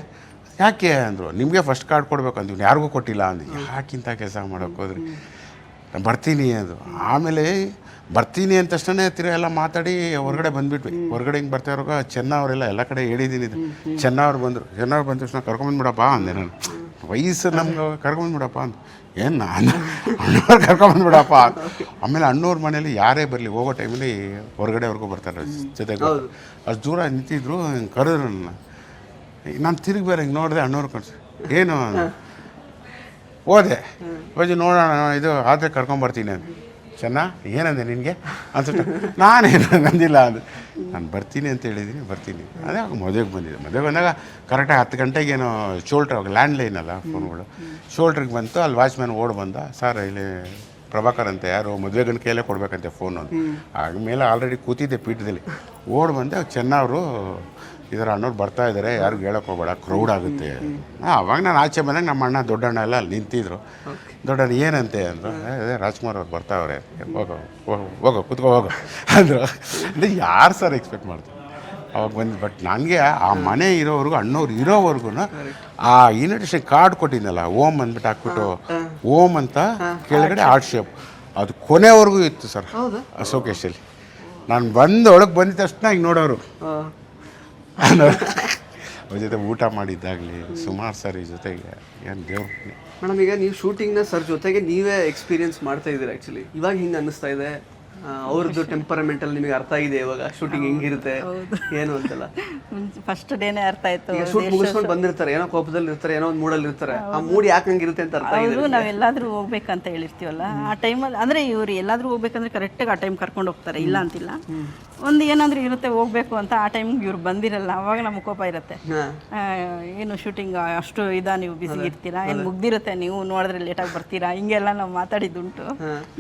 ಯಾಕೆ ಅಂದರು. ನಿಮಗೆ ಫಸ್ಟ್ ಕಾರ್ಡ್ ಕೊಡ್ಬೇಕಂತ ಇವ್ನು ಯಾರಿಗೂ ಕೊಟ್ಟಿಲ್ಲ ಅಂದು. ಯಾಕಿಂತ ಕೆಲಸ ಮಾಡೋಕ್ಕೆ ಹೋದ್ರಿ, ಬರ್ತೀನಿ ಅಂದರು. ಆಮೇಲೆ ಬರ್ತೀನಿ ಅಂತ ತಕ್ಷಣ ಎಲ್ಲ ಮಾತಾಡಿ ಹೊರಗಡೆ ಬಂದುಬಿಟ್ವಿ. ಹೊರಗಡೆ ಹಿಂಗೆ ಬರ್ತಾ ಇರುವಾಗ ಚೆನ್ನವರೆಲ್ಲ ಎಲ್ಲ ಕಡೆ ಹೇಳಿದ್ದೀನಿ. ಚೆನ್ನವ್ರು ಬಂದರು. ಚೆನ್ನವ್ರು ಬಂದ ತಕ್ಷಣ ಕರ್ಕೊಂಬಂದ್ಬಿಡಪ್ಪ ಅಂದೆ. ನಾನು ವಯಸ್ಸು ನಮ್ಗೆ ಕರ್ಕೊಂಬಂದ್ಬಿಡಪ್ಪ ಅಂತ. ಏನು ನಾನು ಅಣ್ಣವ್ರು ಕರ್ಕೊಂಬಂದ್ಬಿಡಪ್ಪ. ಆಮೇಲೆ ಅಣ್ಣವ್ರ ಮನೇಲಿ ಯಾರೇ ಬರಲಿ ಹೋಗೋ ಟೈಮಲ್ಲಿ ಹೊರಗಡೆವರೆಗೂ ಬರ್ತಾರೆ ಜೊತೆಗೆ. ಅಷ್ಟು ದೂರ ನಿಂತಿದ್ರು. ಹಿಂಗೆ ಕರೆದ್ರು ನನ್ನ. ನಾನು ತಿರುಗಿ ಬೇರೆ ಹಿಂಗೆ ನೋಡಿದೆ. ಅಣ್ಣವ್ರು ಕಳ್ಸಿ ಏನು ಹೋದೆ ಹೋಗಿ ನೋಡೋಣ ಇದು ಆದರೆ ಕರ್ಕೊಂಬರ್ತೀನಿ ಅಂತ. ಚೆನ್ನ ಏನಂದೆ ನಿನಗೆ ಅನ್ಸುತ್ತೆ. ನಾನೇನು ಅಂದಿಲ್ಲ ಅಂದೆ. ನಾನು ಬರ್ತೀನಿ ಅಂತ ಹೇಳಿದ್ದೀನಿ, ಬರ್ತೀನಿ. ಅದೇ ಮದುವೆಗೆ ಬಂದಿದ್ದೆ. ಮದುವೆಗೆ ಬಂದಾಗ ಕರೆಕ್ಟಾಗಿ 10 ಗಂಟೆಗೇನೋ ಶೋಲ್ಟ್ರ್, ಅವಾಗ ಲ್ಯಾಂಡ್ಲೈನ್ ಅಲ್ಲ ಫೋನ್ಗಳು, ಶೋಲ್ಟ್ರಿಗೆ ಬಂತು. ಅಲ್ಲಿ ವಾಚ್ಮ್ಯಾನ್ ಓಡ್ ಬಂದ, ಸರ್ ಇಲ್ಲಿ ಪ್ರಭಾಕರ್ ಅಂತ ಯಾರು ಮದುವೆ ಗಂಡ ಕೈಯಲ್ಲೇ ಕೊಡ್ಬೇಕಂತೆ ಫೋನು ಅಂತ. ಆಮೇಲೆ ಆಲ್ರೆಡಿ ಕೂತಿದ್ದೆ ಪೀಠದಲ್ಲಿ. ಓಡ್ ಬಂದೆ, ಚೆನ್ನವರು ಇದರ ಅಣ್ಣವ್ರು ಬರ್ತಾ ಇದ್ದಾರೆ, ಯಾರಿಗೂ ಹೇಳೋಕೆ ಹೋಗ್ಬೇಡ, ಕ್ರೌಡ್ ಆಗುತ್ತೆ. ಅವಾಗ ನಾನು ಆಚೆ ಬಂದಾಗ ನಮ್ಮ ಅಣ್ಣ ದೊಡ್ಡಣ್ಣ ಎಲ್ಲ ಅಲ್ಲಿ ನಿಂತಿದ್ರು. ದೊಡ್ಡಣ್ಣ ಏನಂತೆ ಅಂದರು. ಅದೇ ರಾಜ್ಕುಮಾರ್ ಅವ್ರು ಬರ್ತಾವ್ರೆ, ಹೋಗೋ ಕೂತ್ಕೋ ಹೋಗೋ ಅಂದರು. ಅಂದರೆ ಯಾರು ಸರ್ ಎಕ್ಸ್ಪೆಕ್ಟ್ ಮಾಡ್ತಾರೆ ಅವಾಗ ಬಂದು. ಬಟ್ ನನಗೆ ಆ ಮನೆ ಇರೋವರೆಗೂ, ಅಣ್ಣವ್ರು ಇರೋವರೆಗೂ ಆ ಇನ್ವಿಟೇಷನ್ ಕಾರ್ಡ್ ಕೊಟ್ಟಿದ್ನಲ್ಲ, ಓಮ್ ಅಂದ್ಬಿಟ್ಟು ಹಾಕ್ಬಿಟ್ಟು ಓಮ್ ಅಂತ ಕೆಳಗಡೆ ಆರ್ಟ್ ಶೇಪ್, ಅದು ಕೊನೆವರೆಗೂ ಇತ್ತು ಸರ್ ಅಶೋಕೇಶಲ್ಲಿ. ನಾನು ಬಂದು ಒಳಗೆ ಬಂದಿದ್ದ ತಕ್ಷಣ ಈಗ ನೋಡೋರು ಅವ್ರ ಜೊತೆ ಊಟ ಮಾಡಿದ್ದಾಗಲಿ ಸುಮಾರು ಸರ್ ಈ ಜೊತೆಗೆ ಏನು ದೇವ್ರ. ಮೇಡಮ್, ಈಗ ನೀವು ಶೂಟಿಂಗ್ನ ಸರ್ ಜೊತೆಗೆ ನೀವೇ ಎಕ್ಸ್ಪೀರಿಯನ್ಸ್ ಮಾಡ್ತಾ ಇದ್ದೀರಾ. ಆ್ಯಕ್ಚುಲಿ ಇವಾಗ ಹಿಂಗೆ ಅನ್ನಿಸ್ತಾ ಇದೆ, ಅವ್ರದ್ದು ಟೆಂಪರಮೆಂಟಲ್ ನಿಮಗೆ ಅರ್ಥ ಇದೆ ಇವಾಗ, ಶೂಟಿಂಗ್ ಹೆಂಗಿರುತ್ತೆ ಏನು ಅಂತೆಲ್ಲ. ಫಸ್ಟ್ ಡೇನೇ ಅರ್ಥ ಆಯ್ತು. ಈಗ ಶೂಟ್ ಮುಗಿಸ್ಕೊಂಡು ಬಂದಿರ್ತಾರೆ, ಏನೋ ಕೋಪದಲ್ಲಿ ಇರ್ತಾರೆ, ಏನೋ ಒಂದು ಮೂಡಲ್ಲಿ ಇರ್ತಾರೆ. ಆ ಮೂಡ್ ಯಾಕೆ ಹಂಗಿರುತ್ತೆ ಅಂತ ಅರ್ಥ ಇದೆ. ಅವರು ನಾವೆಲ್ಲಾದ್ರೂ ಹೋಗ್ಬೇಕಂತ ಹೇಳಿರ್ತೀವಲ್ಲ, ಆ ಟೈಮಲ್ಲಿ ಅಂದರೆ ಇವ್ರು ಎಲ್ಲಾದ್ರೂ ಹೋಗ್ಬೇಕಂದ್ರೆ ಕರೆಕ್ಟಾಗಿ ಆ ಟೈಮ್ ಕರ್ಕೊಂಡು ಹೋಗ್ತಾರೆ, ಇಲ್ಲ ಅಂತಿಲ್ಲ. ಒಂದು ಏನಾದರೂ ಇರುತ್ತೆ ಹೋಗ್ಬೇಕು ಅಂತ, ಆ ಟೈಮ್ಗೆ ಇವ್ರು ಬಂದಿರಲ್ಲ, ಅವಾಗ ನಮ್ಗೆ ಕೋಪ ಇರುತ್ತೆ. ಏನು ಶೂಟಿಂಗ್ ಅಷ್ಟು ನೀವು ಬಿಸಿ ಇರ್ತೀರಾ, ಏನು ಮುಗ್ದಿರುತ್ತೆ, ನೀವು ನೋಡಿದ್ರೆ ಲೇಟಾಗಿ ಬರ್ತೀರಾ, ಹಿಂಗೆಲ್ಲ ನಾವು ಮಾತಾಡಿದ್ದುಂಟು.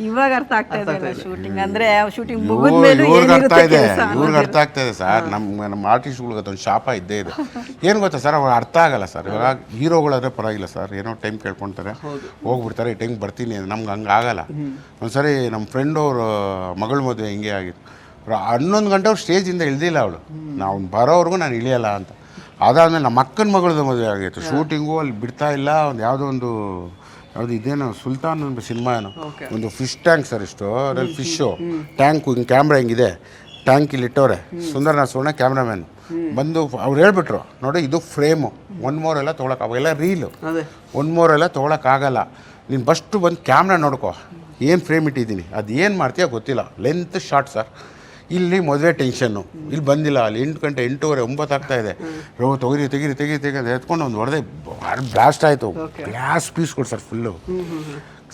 ಇವಾಗ ಅರ್ಥ ಆಗ್ತಾ ಇದೆ ಶೂಟಿಂಗ್ ಅಂದ್ರೆ, ಶೂಟಿಂಗ್ ಮುಗಿದ್ಮೇಲೆ ಇವ್ರಿಗೆ ಅರ್ಥ ಇದೆ ಸರ್. ನಮ್ಮ ಆರ್ಟಿಸ್ಟ್ಗಳಿಗೆ ಅದೊಂದು ಶಾಪ ಇದ್ದೇ ಇದೆ. ಏನು ಗೊತ್ತಾ ಸರ್, ಅವ್ರು ಅರ್ಥ ಆಗಲ್ಲ ಸರ್. ಇವಾಗ ಹೀರೋಗಳಾದ್ರೆ ಪರವಾಗಿಲ್ಲ ಸರ್, ಏನೋ ಟೈಮ್ ಕೇಳ್ಕೊಳ್ತಾರೆ, ಹೋಗ್ಬಿಡ್ತಾರೆ, ಈ ಟೈಮ್ ಬರ್ತೀನಿ. ನಮ್ಗೆ ಹಂಗೆ ಆಗಲ್ಲ. ಒಂದ್ಸರಿ ನಮ್ಮ ಫ್ರೆಂಡ್ ಅವರು ಮಗಳ ಮದುವೆ ಹಿಂಗೆ ಆಗಿತ್ತು. 11 ಗಂಟೆ ಅವ್ರು ಸ್ಟೇಜಿಂದ ಇಳ್ದಿಲ್ಲ ಅವಳು. ನಾವು ಬರೋವರೆಗೂ ನಾನು ಇಳಿಯಲ್ಲ ಅಂತ. ಅದಾದಮೇಲೆ ನಮ್ಮ ಅಕ್ಕನ ಮಗಳದ್ದು ಮದುವೆ ಆಗಿತ್ತು. ಶೂಟಿಂಗು ಅಲ್ಲಿ ಬಿಡ್ತಾ ಇಲ್ಲ. ಒಂದು ಯಾವುದು ಇದೇನೋ ಸುಲ್ತಾನ್ ಒಂದು ಸಿನಿಮಾ ಏನೋ, ಒಂದು ಫಿಶ್ ಟ್ಯಾಂಕ್ ಸರ್, ಇಷ್ಟು ಅದ್ರಲ್ಲಿ ಫಿಶ್ಶು ಟ್ಯಾಂಕು, ಹಿಂಗೆ ಕ್ಯಾಮ್ರಾ ಹಿಂಗಿದೆ, ಟ್ಯಾಂಕ್ ಇಲ್ಲಿ ಇಟ್ಟವ್ರೆ. ಸುಂದರನಾಥ್ ಸುವರ್ಣ ಕ್ಯಾಮ್ರಾಮ್ಯಾನ್ ಬಂದು ಅವ್ರು ಹೇಳ್ಬಿಟ್ರು, ನೋಡಿ ಇದು ಫ್ರೇಮು, 1 ಮೋರ್ ಎಲ್ಲ ತೊಗೊಳಕ್ಕೆ, ಅವೆಲ್ಲ ರೀಲು, 1 ಮೋರ್ ಎಲ್ಲ ತೊಗೊಳಕ್ಕಾಗಲ್ಲ, ನೀನು ಫಸ್ಟು ಬಂದು ಕ್ಯಾಮ್ರಾ ನೋಡ್ಕೊ, ಏನು ಫ್ರೇಮ್ ಇಟ್ಟಿದ್ದೀನಿ, ಅದು ಏನು ಮಾಡ್ತೀಯ ಗೊತ್ತಿಲ್ಲ, ಲೆಂತ್ ಶಾರ್ಟ್ ಸರ್. ಇಲ್ಲಿ ಮದುವೆ ಟೆನ್ಷನ್ನು, ಇಲ್ಲಿ ಬಂದಿಲ್ಲ, ಅಲ್ಲಿ 8 ಗಂಟೆ 8:30 9 ಆಗ್ತಾಯಿದೆ. ತೆಗೀರಿ ಎತ್ಕೊಂಡು ಒಂದು ಹೊಡೆದೆ, ಬ್ಲಾಸ್ಟ್ ಆಯಿತು. ಗ್ಲಾಸ್ ಪೀಸ್ ಕೊಡಿ ಸರ್ ಫುಲ್ಲು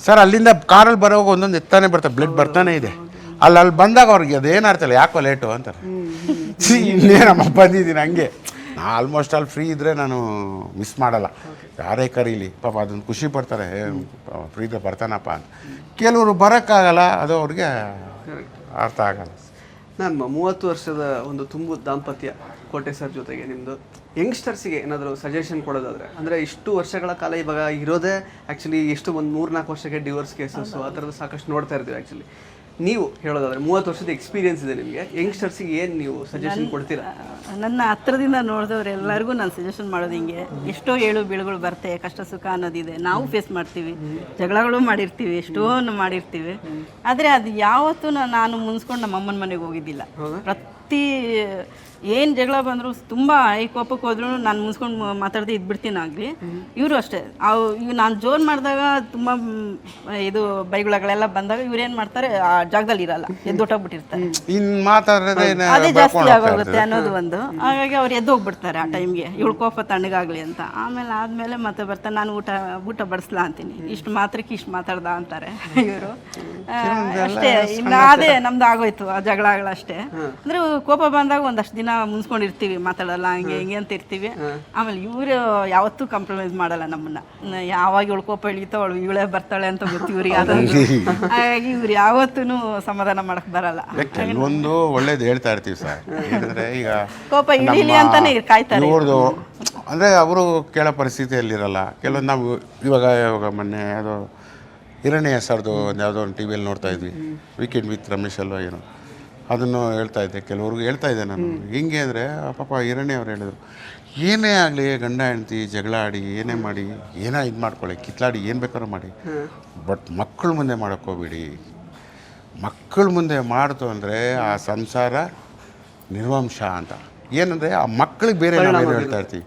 ಸರ್. ಅಲ್ಲಿಂದ ಕಾರಲ್ಲಿ ಬರೋವಾಗ ಒಂದೊಂದು ಎತ್ತಾನೆ ಬರ್ತಾರೆ, ಬ್ಲಡ್ ಬರ್ತಾನೆ ಇದೆ. ಅಲ್ಲಿ ಬಂದಾಗ ಅವ್ರಿಗೆ ಅದೇನು ಅರ್ಥಲ್ಲ, ಯಾಕೋ ಲೇಟು ಅಂತಾರೆ. ಇನ್ನೇನಮ್ಮ ಬಂದಿದ್ದೀನಿ ಹಂಗೆ. ನಾ ಆಲ್ಮೋಸ್ಟ್ ಅಲ್ಲಿ ಫ್ರೀ ಇದ್ದರೆ ನಾನು ಮಿಸ್ ಮಾಡಲ್ಲ, ಯಾರೇ ಕರೀಲಿ. ಪಾಪ ಅದನ್ನು ಖುಷಿ ಪಡ್ತಾರೆ, ಫ್ರೀ ಇದ್ದರೆ ಬರ್ತಾನಪ್ಪ ಅಂತ. ಕೆಲವರು ಬರೋಕ್ಕಾಗಲ್ಲ, ಅದು ಅವ್ರಿಗೆ ಅರ್ಥ ಆಗಲ್ಲ. ನಾನು 30 ವರ್ಷದ ಒಂದು ತುಂಬು ದಾಂಪತ್ಯ ಕೋಟೆ ಸರ್ ಜೊತೆಗೆ ನಿಮ್ಮದು ಯಂಗ್ಸ್ಟರ್ಸಿಗೆ ಏನಾದರೂ ಸಜೆಷನ್ ಕೊಡೋದಾದರೆ, ಅಂದರೆ ಇಷ್ಟು ವರ್ಷಗಳ ಕಾಲ ಇವಾಗ ಇರೋದೇ ಆ್ಯಕ್ಚುಲಿ ಎಷ್ಟು ಒಂದು 3-4 ವರ್ಷಕ್ಕೆ ಡಿವೋರ್ಸ್ ಕೇಸಸ್ಸು ಆ ಥರದ್ದು ಸಾಕಷ್ಟು ನೋಡ್ತಾ ಇರ್ತೀವಿ. ಆ್ಯಕ್ಚುಲಿ ನೀವು ಹೇಳೋದಾದರೆ 30 ವರ್ಷದ ಎಕ್ಸ್ಪೀರಿಯನ್ಸ್ ಇದೆ ನಿಮಗೆ, ಯಂಗ್ಸ್ಟರ್ಸಿಗೆ ಏನು ನೀವು ಸಜೆಷನ್ ಕೊಡ್ತೀರಾ? ನನ್ನ ಹತ್ರದಿಂದ ನೋಡಿದವ್ರು ಎಲ್ಲರಿಗೂ ನಾನು ಸಜೆಷನ್ ಮಾಡೋದು ಹಿಂಗೆ, ಎಷ್ಟೋ ಏಳು ಬೀಳುಗಳು ಬರ್ತವೆ, ಕಷ್ಟ ಸುಖ ಅನ್ನೋದಿದೆ, ನಾವು ಫೇಸ್ ಮಾಡ್ತೀವಿ, ಜಗಳಗಳು ಮಾಡಿರ್ತೀವಿ, ಎಷ್ಟೋನು ಮಾಡಿರ್ತೀವಿ. ಆದರೆ ಅದು ಯಾವತ್ತೂ ನಾನು ಮುನ್ಸ್ಕೊಂಡು ನಮ್ಮ ಅಮ್ಮನ ಮನೆಗೆ ಹೋಗಿದ್ದಿಲ್ಲ. ಪ್ರತಿ ಏನು ಜಗಳ ಬಂದರೂ ತುಂಬ ಕೋಪಕ್ಕೆ ಹೋದ್ರು ನಾನು ಮುನ್ಸ್ಕೊಂಡು ಮಾತಾಡದೆ ಇದ್ಬಿಡ್ತೀನಿ ಆಗಲಿ. ಇವರು ಅಷ್ಟೇ, ಇವು ನಾನು ಜೋರು ಮಾಡಿದಾಗ ತುಂಬ ಇದು ಬೈಗುಳಗಳೆಲ್ಲ ಬಂದಾಗ ಇವ್ರೇನು ಮಾಡ್ತಾರೆ, ಆ ಜಾಗದಲ್ಲಿ ಇರಲ್ಲ, ಎದ್ದೊಟ್ಟೋಗ್ಬಿಟ್ಟಿರ್ತಾರೆ, ಅದೇ ಜಾಸ್ತಿ ಆಗೋಗುತ್ತೆ ಅನ್ನೋದು ಒಂದು. ಹಾಗಾಗಿ ಅವ್ರು ಎದ್ದೋಗ್ಬಿಡ್ತಾರೆ ಆ ಟೈಮ್ಗೆ, ಇವಳು ಕೋಪ ತಣ್ಣಗಾಗಲಿ ಅಂತ. ಆದಮೇಲೆ ಮತ್ತೆ ಬರ್ತಾರೆ, ನಾನು ಊಟ ಬಡಿಸ್ಲಾ ಅಂತೀನಿ, ಇಷ್ಟು ಮಾತ್ರಕ್ಕೆ ಇಷ್ಟು ಮಾತಾಡ್ದ ಅಂತಾರೆ ಇವರು. ಅಷ್ಟೇ, ಇನ್ನು ಅದೇ ನಮ್ದು ಆಗೋಯ್ತು ಆ ಜಗಳಗಳಷ್ಟೇ. ಅಂದರೆ ಕೋಪ ಬಂದಾಗ ಒಂದಷ್ಟು ದಿನ ಮುನ್ಸ್ಕೊಂಡಿರ್ತೀವಿ, ಮಾತಾಡಲ್ಲ, ಹಂಗೆ ಹಿಂಗೆ ಅಂತ ಇರ್ತೀವಿ. ಆಮೇಲೆ ಇವರು ಯಾವತ್ತೂ ಕಾಂಪ್ರಮೈಸ್ ಮಾಡಲ್ಲ ನಮ್ಮನ್ನ. ಯಾವಾಗ ಇವಳು ಕೋಪ ಇಳಿತೋ ಅವಳು ಇವಳೇ ಬರ್ತಾಳೆ ಅಂತ ಗೊತ್ತು ಇವ್ರಿಗೆ. ಹಾಗಾಗಿ ಇವ್ರು ಯಾವತ್ತೂ ಸಮಾಧಾನ ಮಾಡಕ್ ಬರಲ್ಲ. ಕೆಲವೊಂದು ಒಳ್ಳೇದು ಹೇಳ್ತಾ ಇರ್ತೀವಿ ಸರ್, ಏನಂದ್ರೆ ಈಗ ಕೋಪ ಇಳಿಲಿ ಅಂತಾನೆ ಕಾಯ್ತಾರೆ. ಅಂದ್ರೆ ಅವರು ಕೇಳೋ ಪರಿಸ್ಥಿತಿಯಲ್ಲಿರಲ್ಲ. ಕೆಲವೊಂದು ನಾವು ಇವಾಗ ಮೊನ್ನೆ ಅದು ಹಿರಣ್ಯ ಸರ್ದು ಯಾವುದೋ ಒಂದು ಟಿ ವಿಯಲ್ಲಿ ನೋಡ್ತಾ ಇದ್ವಿ, ವೀಕೆಂಡ್ ವಿತ್ ರಮೇಶ್ ಅಲ್ವಾ ಏನೋ, ಅದನ್ನು ಹೇಳ್ತಾ ಇದ್ದೆ. ಕೆಲವ್ರಿಗೆ ಹೇಳ್ತಾ ಇದ್ದೆ ನಾನು, ಹಿಂಗೆ ಅಂದರೆ ಪಾಪ ಹಿರಣ್ಯ ಅವ್ರು ಹೇಳಿದ್ರು, ಏನೇ ಆಗಲಿ ಗಂಡ ಹೆಂಡ್ತಿ ಜಗಳ ಆಡಿ ಏನೇ ಮಾಡಿ ಏನೋ ಇದು ಮಾಡ್ಕೊಳ್ಳಿ, ಕಿತ್ಲಾಡಿ ಏನು ಬೇಕಾದ್ರೂ ಮಾಡಿ, ಬಟ್ ಮಕ್ಕಳ ಮುಂದೆ ಮಾಡೋಕ್ಕೋಗ್ಬೇಡಿ. ಮಕ್ಕಳ ಮುಂದೆ ಮಾಡ್ತು ಅಂದರೆ ಆ ಸಂಸಾರ ನಿರ್ವಂಶ ಅಂತ. ಏನಂದರೆ ಆ ಮಕ್ಕಳಿಗೆ ಬೇರೆ ನಾವೇನು ಹೇಳ್ತಾ ಇರ್ತೀವಿ,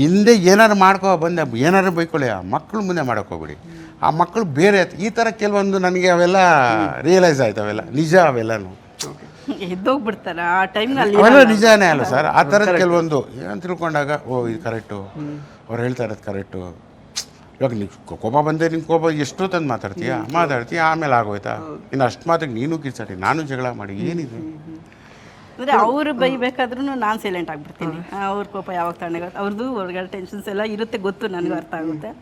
ಹಿಂದೆ ಏನಾರು ಮಾಡ್ಕೋ ಬಂದೆ ಏನಾರು ಬೈಕೊಳ್ಳಿ, ಆ ಮಕ್ಕಳ ಮುಂದೆ ಮಾಡೋಕ್ಕೋಗ್ಬೇಡಿ. ಆ ಮಕ್ಕಳು ಬೇರೆ ಈ ಥರ ಕೆಲವೊಂದು ನನಗೆ ಅವೆಲ್ಲ ರಿಯಲೈಸ್ ಆಯ್ತು. ಅವೆಲ್ಲ ನಿಜ, ಅವೆಲ್ಲನೂ ಎದ್ದೋಗ್ಬಿಡ್ತಾರೆ ಆ ಟೈಮ್ನಲ್ಲಿ. ಅವೆಲ್ಲ ನಿಜಾನೇ ಅಲ್ಲ ಸರ್. ಆ ಥರದ್ದು ಕೆಲವೊಂದು ಏನು ತಿಳ್ಕೊಂಡಾಗ ಓ ಇದು ಕರೆಕ್ಟು, ಅವ್ರು ಹೇಳ್ತಾ ಇರೋದು ಕರೆಕ್ಟು, ಇವಾಗ ನೀವು ಕೋಪ ಬಂದೆ ನಿನ್ನ ಕೋಪ ಎಷ್ಟು ತಂದು ಮಾತಾಡ್ತೀಯ ಆಮೇಲೆ ಆಗೋಯ್ತಾ ಇನ್ನು ಅಷ್ಟು ಮಾತಿಗೆ ನೀನು ಕಿರ್ಚಾಟಿ ನಾನು ಜಗಳ ಮಾಡಿ ಏನಿದೆ. ಅಂದರೆ ಅವ್ರು ಬೈಬೇಕಾದ್ರೂ ನಾನು ಸೈಲೆಂಟ್ ಆಗಿಬಿಡ್ತೀನಿ. ಅವ್ರ ಕೋಪ ಯಾವಾಗ ತಣ್ಣಗಾಗುತ್ತೆ, ಅವ್ರದ್ದು ಹೊರಗಡೆ ಟೆನ್ಷನ್ಸ್ ಎಲ್ಲ ಇರುತ್ತೆ, ಗೊತ್ತು, ನನಗೂ ಅರ್ಥ ಆಗುತ್ತೆ.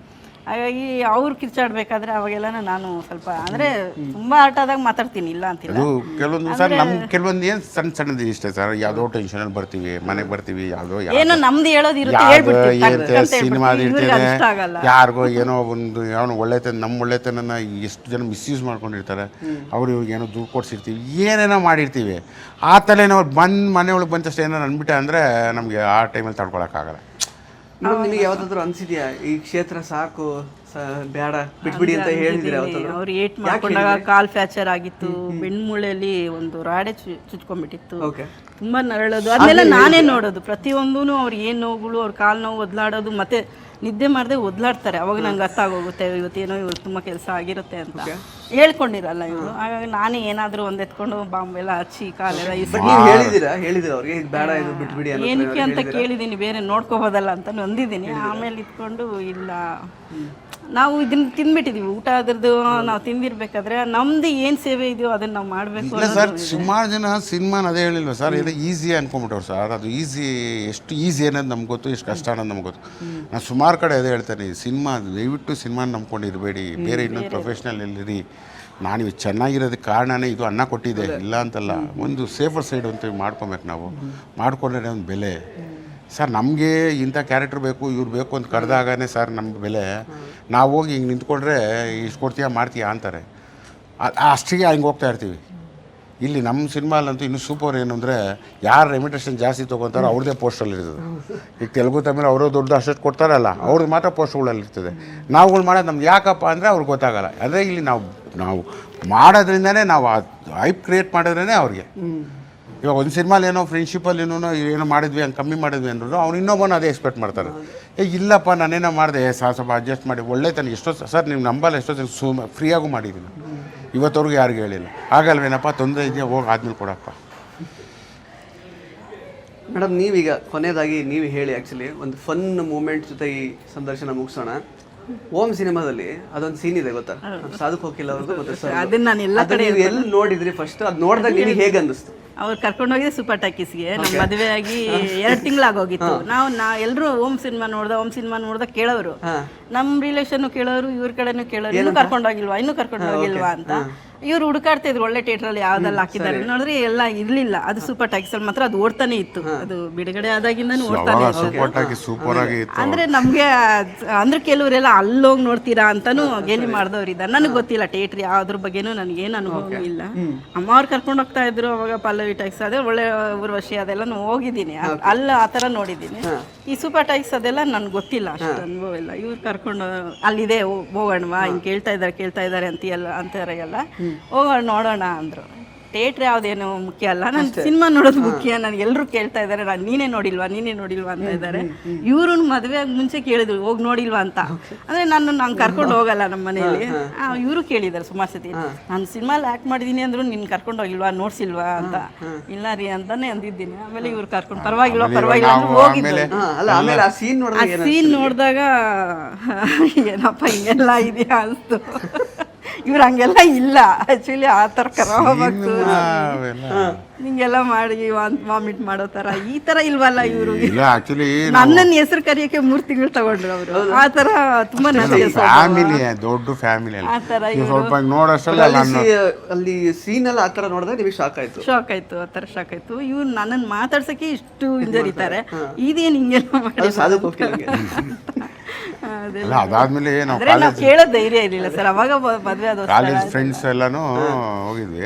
ಹಾಗಾಗಿ ಅವ್ರು ಕಿರ್ಚಾಡ್ಬೇಕಾದ್ರೆ ಅವಾಗೆಲ್ಲ ನಾನು ಸ್ವಲ್ಪ ಅಂದರೆ ತುಂಬ ಆಟ ಆದಾಗ ಮಾತಾಡ್ತೀನಿ, ಇಲ್ಲ ಅಂತಿಲ್ಲ. ಅದು ಕೆಲವೊಂದು ಸರ್ ನಮ್ಗೆ ಕೆಲವೊಂದು ಏನು ಸಣ್ಣದು ಇಷ್ಟ ಸರ್, ಯಾವುದೋ ಟೆನ್ಷನಲ್ಲಿ ಬರ್ತೀವಿ, ಮನೆಗೆ ಬರ್ತೀವಿ, ಏನೋ ನಮ್ದು ಹೇಳೋದು ಇರುತ್ತೆ, ಸಿನಿಮಾ ಇರ್ತದೆ, ಯಾರಿಗೋ ಏನೋ ಒಂದು ಯಾವನು ಒಳ್ಳೆತನ ನಮ್ಮ ಒಳ್ಳೆತನ ಎಷ್ಟು ಜನ ಮಿಸ್ಯೂಸ್ ಮಾಡ್ಕೊಂಡಿರ್ತಾರೆ, ಅವ್ರು ಇವಾಗ ಏನೋ ದುಡ್ಡು ಕೊಡ್ಸಿರ್ತೀವಿ, ಏನೇನೋ ಮಾಡಿರ್ತೀವಿ, ಆ ತಲೆನೋ ಮನೆ ಒಳಗೆ ಬಂದಷ್ಟು ಏನೋ ಅಂದ್ಬಿಟ್ಟೆ ಅಂದರೆ ನಮಗೆ ಆ ಟೈಮಲ್ಲಿ ತಡ್ಕೊಳಕ್ಕಾಗಲ್ಲ. ಮೇಡಮ್ ನಿಮಗೆ ಯಾವ್ದಾದ್ರು ಅನ್ಸಿದ್ಯಾ ಈ ಕ್ಷೇತ್ರ ಸಾಕು ಬೇಡ ಬಿಟ್ಬಿಡಿ ಅಂತ ಹೇಳಿದ್ರೆ? ಅವ್ರು ಏಟ್ ಮಾಡ್ಕೊಂಡಾಗ ಕಾಲ್ ಫ್ರಾಕ್ಚರ್ ಆಗಿತ್ತು, ಬೆಣ್ಮೂಳೆಯಲ್ಲಿ ಒಂದು ರಾಡೆ ಚುಚ್ಕೊಂಡ್ಬಿಟ್ಟಿತ್ತು, ತುಂಬಾ ನರಳೋದು, ಅದನ್ನೆಲ್ಲ ನಾನೇ ನೋಡೋದು ಪ್ರತಿಯೊಂದೂ. ಅವ್ರು ಏನು ನೋವುಗಳು, ಅವ್ರ ಕಾಲು ನೋವು, ಒದ್ಲಾಡೋದು, ಮತ್ತೆ ನಿದ್ದೆ ಮಾಡದೆ ಒದ್ಲಾಡ್ತಾರೆ. ಅವಾಗ ನಂಗೆ ಅರ್ಥ ಆಗೋಗುತ್ತೆ ಇವತ್ತೇನೋ ಇವ್ರು ತುಂಬ ಕೆಲಸ ಆಗಿರುತ್ತೆ ಅಂತ ಹೇಳ್ಕೊಂಡಿರಲ್ಲ ಇವರು. ಹಾಗಾಗಿ ನಾನೇ ಏನಾದರೂ ಒಂದು ಎತ್ಕೊಂಡು ಬಾಂಬೆಲ್ಲ ಹಚ್ಚಿ ಕಾಲೆಲ್ಲ ಹೇಳಿದಿರ ಅವ್ರಿಗೆ ಬೇಡ ಇದು ಬಿಟ್ಬಿಡಿ ಏನಕ್ಕೆ ಅಂತ ಕೇಳಿದ್ದೀನಿ, ಬೇರೆ ನೋಡ್ಕೋಬೋದಲ್ಲ ಅಂತ ಅಂದಿದ್ದೀನಿ. ಆಮೇಲೆ ಇಟ್ಕೊಂಡು ಇಲ್ಲ ನಾವು ಇದನ್ನ ತಿಂದ್ಬಿಟ್ಟಿದೀವಿ, ಊಟ ಅದ್ರದ್ದು ನಾವು ತಿಂದಿರ್ಬೇಕಾದ್ರೆ ನಮ್ದು ಏನು ಸೇವೆ ಇದೆಯೋ ಅದನ್ನ ನಾವು ಮಾಡಬೇಕು. ಇಲ್ಲ ಸರ್, ಸುಮಾರು ಜನ ಸಿನಿಮಾನ ಅದೇ ಹೇಳಿಲ್ವ ಸರ್, ಇದು ಈಸಿ ಅನ್ಕೊಂಬಿಟ್ಟವ್ರು ಸರ್. ಅದು ಈಸಿ, ಎಷ್ಟು ಈಸಿ ಅನ್ನೋದು ನಮ್ಗೆ ಗೊತ್ತು, ಎಷ್ಟು ಕಷ್ಟ ಅನ್ನೋದು ನಮ್ಗೆ ಗೊತ್ತು. ನಾನು ಸುಮಾರು ಕಡೆ ಅದೇ ಹೇಳ್ತೇನೆ, ಸಿನಿಮಾ ದಯವಿಟ್ಟು ಸಿನಿಮಾನ ನಂಬ್ಕೊಂಡಿರಬೇಡಿ, ಬೇರೆ ಇನ್ನೊಂದು ಪ್ರೊಫೆಷ್ನಲ್ ಇಲ್ಲಿರಿ. ನಾನು ಚೆನ್ನಾಗಿರೋದಕ್ಕೆ ಕಾರಣನೇ ಇದು, ಅನ್ನ ಕೊಟ್ಟಿದೆ ಇಲ್ಲ ಅಂತಲ್ಲ, ಒಂದು ಸೇಫರ್ ಸೈಡ್ ಅಂತ ಮಾಡ್ಕೊಬೇಕು. ನಾವು ಮಾಡ್ಕೊಂಡ್ರೆ ಒಂದು ಬೆಲೆ ಸರ್. ನಮಗೆ ಇಂಥ ಕ್ಯಾರೆಕ್ಟರ್ ಬೇಕು, ಇವ್ರು ಬೇಕು ಅಂತ ಕರೆದಾಗನೇ ಸರ್ ನಮ್ಗೆ ಬೆಲೆ. ನಾವು ಹೋಗಿ ಹಿಂಗೆ ನಿಂತ್ಕೊಂಡ್ರೆ ಇಷ್ಟು ಕೊಡ್ತೀಯಾ ಮಾಡ್ತೀಯಾ ಅಂತಾರೆ, ಅಷ್ಟಿಗೆ ಹಿಂಗೆ ಹೋಗ್ತಾ ಇರ್ತೀವಿ. ಇಲ್ಲಿ ನಮ್ಮ ಸಿನಿಮಾಲಂತೂ ಇನ್ನೂ ಸೂಪರ್ ಏನು ಅಂದರೆ, ಯಾರು ರೆಮಿಟೇಷನ್ ಜಾಸ್ತಿ ತೊಗೊತಾರೋ ಅವ್ರದ್ದೇ ಪೋಸ್ಟಲ್ಲಿ ಇರ್ತದೆ. ಈಗ ತೆಲುಗು ತಮಿಳು ಅವರು ದೊಡ್ಡ ಅಷ್ಟು ಕೊಡ್ತಾರಲ್ಲ, ಅವ್ರದ್ದು ಮಾತ್ರ ಪೋಸ್ಟ್ಗಳಲ್ಲಿ ಇರ್ತದೆ. ನಾವುಗಳು ಮಾಡೋದು ನಮ್ಗೆ ಯಾಕಪ್ಪ ಅಂದರೆ ಅವ್ರಿಗೆ ಗೊತ್ತಾಗಲ್ಲ. ಅದೇ ಇಲ್ಲಿ ನಾವು ಮಾಡೋದ್ರಿಂದನೇ, ನಾವು ಹೈಪ್ ಕ್ರಿಯೇಟ್ ಮಾಡಿದ್ರೇ ಅವ್ರಿಗೆ. ಇವಾಗ ಒಂದು ಸಿನಿಮಾಲಿ ಏನೋ ಫ್ರೆಂಡ್ಶಿಪ್ಪಲ್ಲಿ ಏನೋ ಮಾಡಿದ್ವಿ, ಹಂಗೆ ಕಮ್ಮಿ ಮಾಡಿದ್ವಿ ಅಂದ್ರೂ ಅವ್ನು ಇನ್ನೊಬ್ಬನ ಅದೇ ಎಕ್ಸ್ಪೆಕ್ಟ್ ಮಾಡ್ತಾರೆ. ಇಲ್ಲಪ್ಪ ನಾನೇನೋ ಮಾಡಿದೆ ಸ್ವಲ್ಪ ಅಡ್ಜಸ್ಟ್ ಮಾಡಿ ಒಳ್ಳೆ ತನಕ ಎಷ್ಟೋ ಸರ್ ನೀವು ನಂಬಲ್ಲ, ಎಷ್ಟೋ ತನಕ ಫ್ರೀಯಾಗೂ ಮಾಡಿದ್ದೀನಿ, ಇವತ್ತವ್ರಿಗೆ ಯಾರಿಗೂ ಹೇಳಿಲ್ಲ. ಆಗಲ್ವೇನಪ್ಪ, ತೊಂದರೆ ಇದೆಯಾ, ಹೋಗಿ ಆದ್ಮೇಲೆ ಕೊಡಪ್ಪ. ಮೇಡಮ್ ನೀವೀಗ ಕೊನೆಯದಾಗಿ ನೀವು ಹೇಳಿ, ಆ್ಯಕ್ಚುಲಿ ಒಂದು ಫನ್ ಮೂಮೆಂಟ್ ಜೊತೆ ಈ ಸಂದರ್ಶನ ಮುಗಿಸೋಣ. ಓಂ ಸಿನಿಮಾದಲ್ಲಿ ಅದೊಂದು ಸೀನ್ ಇದೆ ಗೊತ್ತಾ, ಸಾಧಕ್ ಹೋಗಿಲ್ಲ ಅವ್ರದ್ದು, ಮತ್ತೆ ಅದನ್ನ ನಾನು ಎಲ್ಲ ಕಡೆ ಎಲ್ಲಿ ನೋಡಿದ್ರಿ ಫಸ್ಟ್? ಅದು ನೋಡಿದಾಗ ನಿಮಗೆ ಹೇಗೆ ಅನ್ನಿಸ್ತು? ಅವ್ರು ಕರ್ಕೊಂಡೋಗಿದ್ದೆ ಸೂಪರ್ ಟಾಕೀಸ್ಗೆ. ನಮ್ಮ ಮದುವೆ ಆಗಿ 2 ತಿಂಗಳಾಗೋಗಿತ್ತು. ನಾವು ಎಲ್ಲರೂ ಓಂ ಸಿನಿಮಾ ನೋಡ್ದ ಕೇಳೋರು, ನಮ್ಮ ರಿಲೇಷನ್ ಕೇಳೋರು, ಇವ್ರ ಕಡೆನೂ ಕೇಳೋರು, ಇನ್ನೂ ಕರ್ಕೊಂಡೋಗಿಲ್ವಾ ಅಂತ. ಇವ್ರು ಹುಡುಕಾಡ್ತಾ ಇದ್ರು ಒಳ್ಳೆ ಥಿಯೇಟ್ರಲ್ಲಿ ಯಾವ್ದೆಲ್ಲ ಹಾಕಿದ್ದಾರೆ ನೋಡ್ರಿ, ಎಲ್ಲ ಇರ್ಲಿಲ್ಲ. ಅದು ಸೂಪರ್ ಟಾಕೀಸಲ್ಲಿ ಮಾತ್ರ ಅದು ಓಡ್ತಾನೆ ಇತ್ತು, ಅದು ಬಿಡುಗಡೆ ಆದಾಗಿಂದನೂ ಓಡ್ತಾನೆ ಇತ್ತು. ಅಂದ್ರೆ ನಮ್ಗೆ ಅಂದ್ರೆ ಕೆಲವರೆಲ್ಲ ಅಲ್ಲೋಗಿ ನೋಡ್ತೀರಾ ಅಂತಾನು ಗೇಲಿ ಮಾಡಿದವ್ರಿದ್ದಾರೆ. ನನಗೆ ಗೊತ್ತಿಲ್ಲ ಥಿಯೇಟ್ರ್ ಯಾವ್ದ್ರ ಬಗ್ಗೆನೂ ನನಗೇನು ಅನುಭವ ಇಲ್ಲ. ಅಮ್ಮ ಅವ್ರು ಕರ್ಕೊಂಡು ಹೋಗ್ತಾ ಇದ್ರು ಅವಾಗ ಪಲ್ಲವಿ ಟಾಕೀಸ್, ಅದೇ ಒಳ್ಳೆ ಊರ್ವಶಿ ಅದೆಲ್ಲ ಹೋಗಿದ್ದೀನಿ, ಅಲ್ಲ ಆ ಥರ ನೋಡಿದ್ದೀನಿ. ಈ ಸೂಪರ್ ಟಾಕೀಸ್ ಅದೆಲ್ಲ ನನ್ಗೆ ಗೊತ್ತಿಲ್ಲ, ಅಷ್ಟು ಅನುಭವ ಇಲ್ಲ. ಇವ್ರು ಕರ್ಕೊಂಡು ಅಲ್ಲಿದೆ ಹೋಗೋಣವಾ, ಹಿಂಗೆ ಕೇಳ್ತಾ ಇದ್ದಾರೆ ಅಂತಾರೆ ಎಲ್ಲ, ಹೋಗೋಣ ನೋಡೋಣ ಅಂದರು. ಥಿಯೇಟ್ರ್ ಯಾವುದೇನು ಮುಖ್ಯ ಅಲ್ಲ, ನಾನು ಸಿನಿಮಾ ನೋಡೋದು ಮುಖ್ಯ. ನನಗೆ ಎಲ್ಲರೂ ಕೇಳ್ತಾ ಇದ್ದಾರೆ, ನಾನು ನೀನೇ ನೋಡಿಲ್ವಾ ಅಂತ ಇದ್ದಾರೆ. ಇವರು ಮದುವೆ ಆಗಿ ಮುಂಚೆ ಕೇಳಿದ್ರು, ಹೋಗಿ ನೋಡಿಲ್ವಾ ಅಂತ. ಅಂದರೆ ನಾನು ಕರ್ಕೊಂಡು ಹೋಗಲ್ಲ ನಮ್ಮ ಮನೆಯಲ್ಲಿ. ಇವರು ಕೇಳಿದ್ದಾರೆ ಸುಮಾರು ಸತಿ, ನಾನು ಸಿನಿಮಾಲಿ ಆ್ಯಕ್ಟ್ ಮಾಡಿದ್ದೀನಿ ಅಂದ್ರು ನಿನ್ನ ಕರ್ಕೊಂಡು ಹೋಗಿಲ್ವಾ, ನೋಡ್ಸಿಲ್ವಾ ಅಂತ. ಇಲ್ಲ ರೀ ಅಂತಾನೆ ಅಂದಿದ್ದೀನಿ. ಆಮೇಲೆ ಇವ್ರು ಕರ್ಕೊಂಡು ಪರವಾಗಿಲ್ಲ ಅಂತ ಹೋಗಿದ್ರು. ಆ ಸೀನ್ ನೋಡಿದಾಗ ಏನಪ್ಪ ಹಿಂಗೆಲ್ಲ ಇದೆಯಾ ಅನಿಸ್ತು. ಇವ್ರು ಹಂಗೆಲ್ಲ ಇಲ್ಲ ಆಕ್ಚುಲಿ, ಆ ಥರ ಕರಾಬಾಗ್ತು ನಿಂಗೆಲ್ಲ ಮಾಡಿ ವಾಮಿಟ್ ಮಾಡೋ ಥರ ಈ ಥರ ಇಲ್ವಲ್ಲ ಇವರು. ನನ್ನನ್ನು ಹೆಸರು ಕರೆಯೋಕೆ 3 ತಿಂಗಳು ತಗೊಂಡ್ರು ಅವರು. ಆ ಥರ ತುಂಬಾ ದೊಡ್ಡ ಫ್ಯಾಮಿಲಿ ಆ ಥರ ಅಲ್ಲಿ ಸೀನ್ ಎಲ್ಲ ಆ ಥರ ನೋಡಿದ್ರೆ ನಿಮಗೆ ಶಾಕ್ ಆಯ್ತು. ಆ ಥರ ಶಾಕ್ ಆಯ್ತು. ಇವ್ರು ನನ್ನನ್ನು ಮಾತಾಡ್ಸೋಕ್ಕೆ ಇಷ್ಟು ಹಿಂಜರಿತಾರೆ, ಇದೇನು ಹಿಂಗೆಲ್ಲ ಮಾಡಿ. ಅದಾದ್ಮೇಲೆ ನಾವು ಕೇಳೋ ಧೈರ್ಯ ಇರಲಿಲ್ಲ ಸರ್ ಅವಾಗ. ಮದುವೆ ಆದ ಕಾಲೇಜ್ ಫ್ರೆಂಡ್ಸ್ ಎಲ್ಲನೂ ಹೋಗಿದ್ವಿ.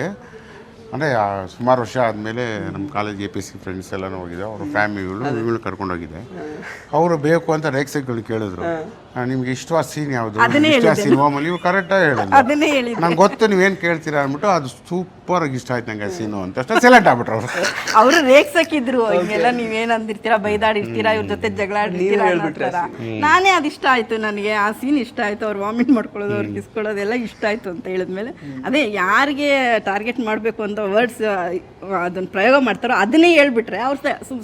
ಅಂದರೆ ಸುಮಾರು ವರ್ಷ ಆದಮೇಲೆ ನಮ್ಮ ಕಾಲೇಜ್ APC ಫ್ರೆಂಡ್ಸ್ ಎಲ್ಲನೂ ಹೋಗಿದ್ದೆ. ಅವ್ರ ಫ್ಯಾಮಿಲಿಗಳು ಕರ್ಕೊಂಡೋಗಿದ್ದೆ. ಅವರು ಬೇಕು ಅಂತ ರೇಕ್ಸೈಗಳು ಕೇಳಿದ್ರು, ನಿಮ್ಗೆ ಇಷ್ಟವಾದ ಸೀನ್ ಯಾವುದು, ಇಷ್ಟವಾದ ಸಿನಿಮಾಮಲ್ಲಿ ಇವು ಕರೆಕ್ಟಾಗಿ ಹೇಳಿದ್ರು. ನಂಗೆ ಗೊತ್ತು ನೀವೇನು ಕೇಳ್ತೀರಾ ಅಂದ್ಬಿಟ್ಟು, ಅದು ಸೂಪರಾಗಿ ಇಷ್ಟ ಆಯ್ತು ನಂಗೆ ಸೀನು ಅಂತ ಅಷ್ಟೇ ಸೆಲೆಕ್ಟ್ ಆಗ್ಬಿಟ್ರು ಅವರು ರೇಕ್ಸಕ್ಕಿದ್ರು. ಹಿಂಗೆಲ್ಲ ನೀವೇನು ಅಂದಿರ್ತೀರಾ, ಬೈದಾಡಿರ್ತೀರಾ, ಇವ್ರ ಜೊತೆ ಜಗಳ ಆಡಿರ್ತೀರಾ. ನಾನೇ ಅದು ಇಷ್ಟ ಆಯ್ತು, ನನಗೆ ಆ ಸೀನ್ ಇಷ್ಟ ಆಯ್ತು. ಅವ್ರು ವಾಮಿಟ್ ಮಾಡ್ಕೊಳ್ಳೋದು, ಅವ್ರು ಕಿಸ್ಕೊಳ್ಳೋದೆಲ್ಲ ಇಷ್ಟ ಆಯ್ತು ಅಂತ ಹೇಳಿದ್ಮೇಲೆ, ಅದೇ ಯಾರಿಗೆ ಟಾರ್ಗೆಟ್ ಮಾಡಬೇಕು ಅಂತ ವರ್ಡ್ಸ್ ಅದನ್ನ ಪ್ರಯೋಗ ಮಾಡ್ತಾರೋ ಅದನ್ನೇ ಹೇಳ್ಬಿಟ್ರೆ ಅವ್ರು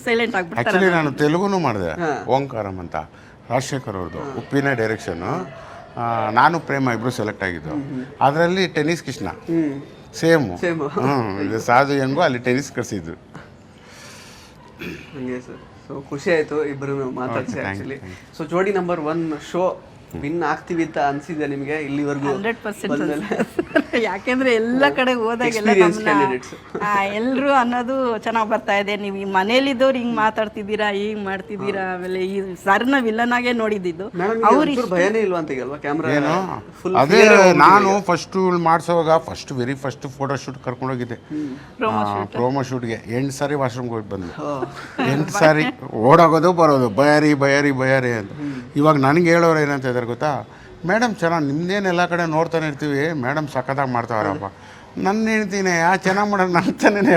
ಸೈಲೆಂಟ್ ಆಗ್ಬಿಡ್ತಾರೆ. ನಾನು ತೆಲುಗುನು ಮಾಡಿದೆ, ಓಂಕಾರಂ ಅಂತ, ರಾಜಶೇಖರ್ ಅವ್ರದ್ದು, ಉಪ್ಪಿನ ಡೈರೆಕ್ಷನ್ನು. ನಾನು ಪ್ರೇಮ ಇಬ್ಬರು ಸೆಲೆಕ್ಟ್ ಆಗಿದ್ದು. ಅದರಲ್ಲಿ ಟೆನ್ನಿಸ್ ಕೃಷ್ಣ ಸೇಮು. ಇದು ಸಾಧು ಹೆಂಗೋ ಅಲ್ಲಿ ಟೆನ್ನಿಸ್ ಕಳಿಸಿದ್ರು. ಹಂಗೆ ಸರ್. ಸೊ ಖುಷಿ ಆಯಿತು ಇಬ್ಬರು ಮಾತಾಡ್ಸಿ ಆ್ಯಕ್ಚುಲಿ. ಸೊ ಜೋಡಿ ನಂಬರ್ 1 ಶೋ ವಿನ್ ಆಗ್ತೀವಿ ಅಂತ ಅನ್ಸಿದೆ ನಿಮಗೆ ಇಲ್ಲಿವರೆಗೂ? 100% ಯಾಕೆಂದ್ರೆ ಎಲ್ಲ ಕಡೆ ಹೋದಾಗೆಲ್ಲ ಎಲ್ಲರೂ ಅನ್ನೋದು ಚೆನ್ನಾಗಿ ಬರ್ತಾ ಇದೆ. ನೀವು ಈ ಮನೇಲಿದ್ದವ್ರು ಹಿಂಗ್ ಮಾತಾಡ್ತಿದ್ದೀರಾ, ಹಿಂಗ್ ಮಾಡ್ತಿದ್ದೀರಾ. ಆಮೇಲೆ ಈ ಸರ್ನ ವಿಲನ್ ಆಗೇ ನೋಡಿದ್ದು ಅವ್ರಿಗೆ ಭಯನೇ ಇಲ್ವಾ ಅಂತ ಈಗಲ್ವಾ ಕ್ಯಾಮ್ರಾ? ಅದೇ ನಾನು ಫಸ್ಟ್ ಮಾಡಿಸೋವಾಗ ವೆರಿ ಫಸ್ಟ್ ಫೋಟೋ ಶೂಟ್ ಕರ್ಕೊಂಡೋಗಿದ್ದೆ ಪ್ರೋಮೋ ಶೂಟ್ಗೆ. 8 ಸಾರಿ ವಾಶ್ರೂಮ್ಗೆ ಹೋಗಿ ಬಂದು 8 ಸಾರಿ ಓಡೋಗೋದು ಬರೋದು ಬಯಾರಿ ಅಂತ. ಇವಾಗ ನನಗೆ ಹೇಳೋರು ಏನಂತ ಇದ್ದಾರೆ ಗೊತ್ತಾ, ಮೇಡಮ್ ಚೆನ್ನಾಗಿ ನಿಮ್ದೇನು ಎಲ್ಲ ಕಡೆ ನೋಡ್ತಾನೆ ಇರ್ತೀವಿ, ಮೇಡಮ್ ಸಖತ್ತಾಗಿ ಮಾಡ್ತಾವ್ರಪ್ಪ. ನನ್ನ ಹೇಳ್ತೀನಿ ಚೆನ್ನಾಗಿ ಮಾಡೋದು ನನ್ನ ತಾನೇ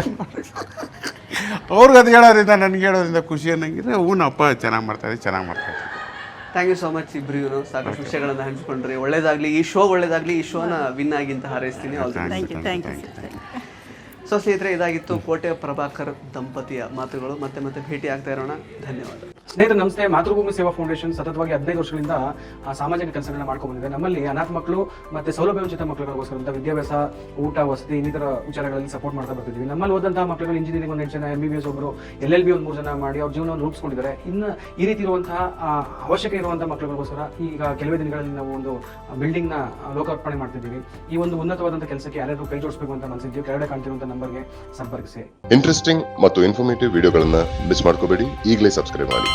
ಅವ್ರಿಗೆ ಅದು ಹೇಳೋದ್ರಿಂದ ನನಗೆ ಹೇಳೋದ್ರಿಂದ ಖುಷಿ ಅನ್ನಂಗಿದ್ರೆ ಹೂನಪ್ಪ ಚೆನ್ನಾಗಿ ಮಾಡ್ತಾಯಿದ್ದೆ. ಥ್ಯಾಂಕ್ ಯು ಸೋ ಮಚ್ ಇಬ್ಬರಿಗೂ. ಸಾಕಷ್ಟು ವಿಷಯಗಳನ್ನು ಹಂಚ್ಕೊಂಡ್ರಿ. ಒಳ್ಳೇದಾಗಲಿ, ಈ ಶೋ ಒಳ್ಳೇದಾಗಲಿ, ಈ ಶೋನ ವಿನ್ ಆಗಿ ಅಂತ ಹಾರೈಸ್ತೀನಿ. ಸೊ ಸ್ನೇಹಿತರೆ, ಇದಾಗಿತ್ತು ಕೋಟೆ ಪ್ರಭಾಕರ್ ದಂಪತಿಯ ಮಾತುಗಳು. ಮತ್ತೆ ಭೇಟಿ ಆಗ್ತಾ ಇರೋಣ. ಧನ್ಯವಾದ. ಸ್ನೇಹಿತರೆ ನಮಸ್ತೆ. ಮಾತೃಭೂಮಿ ಸೇವಾ ಫೌಂಡೇಶನ್ ಸತತವಾಗಿ 15 ವರ್ಷಗಳಿಂದ ಸಾಮಾಜಿಕ ಕೆಲಸಗಳನ್ನ ಮಾಡ್ಕೊಂಡು ಬಂದಿದೆ. ನಮ್ಮಲ್ಲಿ ಅನಾಥ ಮಕ್ಕಳು ಮತ್ತೆ ಸೌಲಭ್ಯವಂಚಿತ ಮಕ್ಕಳಿಗೋಸ್ಕರ ವಿದ್ಯಾಭ್ಯಾಸ, ಊಟ, ವಸತಿ ಇನ್ನಿತರ ವಿಚಾರಗಳಲ್ಲಿ ಸಪೋರ್ಟ್ ಮಾಡ್ತಾ ಬರ್ತಿದ್ವಿ. ನಮ್ಮಲ್ಲಿ ಓದಂತಹ ಮಕ್ಕಳು ಇಂಜಿನಿಯರಿಂಗ್ 1 ಜನ, MBBS ಒಬ್ಬರು, LLB 3 ಜನ ಮಾಡಿ ಅವ್ರ ಜೀವನವನ್ನು ರೂಪಿಸ್ಕೊಂಡಿದ್ದಾರೆ. ಇನ್ನು ಈ ರೀತಿ ಇರುವಂತಹ ಅವಶ್ಯಕ ಇರುವಂತಹ ಮಕ್ಕಳಿಗೋಸ್ಕರ ಈಗ ಕೆಲವೇ ದಿನಗಳಲ್ಲಿ ನಾವು ಒಂದು ಬಿಲ್ಡಿಂಗ್ ನ ಲೋಕಾರ್ಪಣೆ ಮಾಡ್ತಿದ್ದೀವಿ. ಈ ಒಂದು ಉನ್ನತವಾದಂತಹ ಕೆಲಸಕ್ಕೆ ಯಾರಾದರೂ ಕೈ ಜೋಡಿಸಬೇಕು ಅಂತ ಮನಸ್ಸಿದ್ದೀವಿ. ಕೆಳಗಡೆ ಕಾಣ್ತಿರುವಂತಹ ನಂಬರ್ಗೆ ಸಂಪರ್ಕಿಸಿ. ಇಂಟ್ರೆಸ್ಟಿಂಗ್ ಮತ್ತು ಇನ್ಫಾರ್ಮೇಟಿವ್ ವಿಡಿಯೋಗಳನ್ನ ಮಿಸ್ ಮಾಡ್ಕೋಬೇಡಿ. ಈಗಲೇ ಸಬ್ಸ್ಕ್ರೈಬ್ ಮಾಡಿ.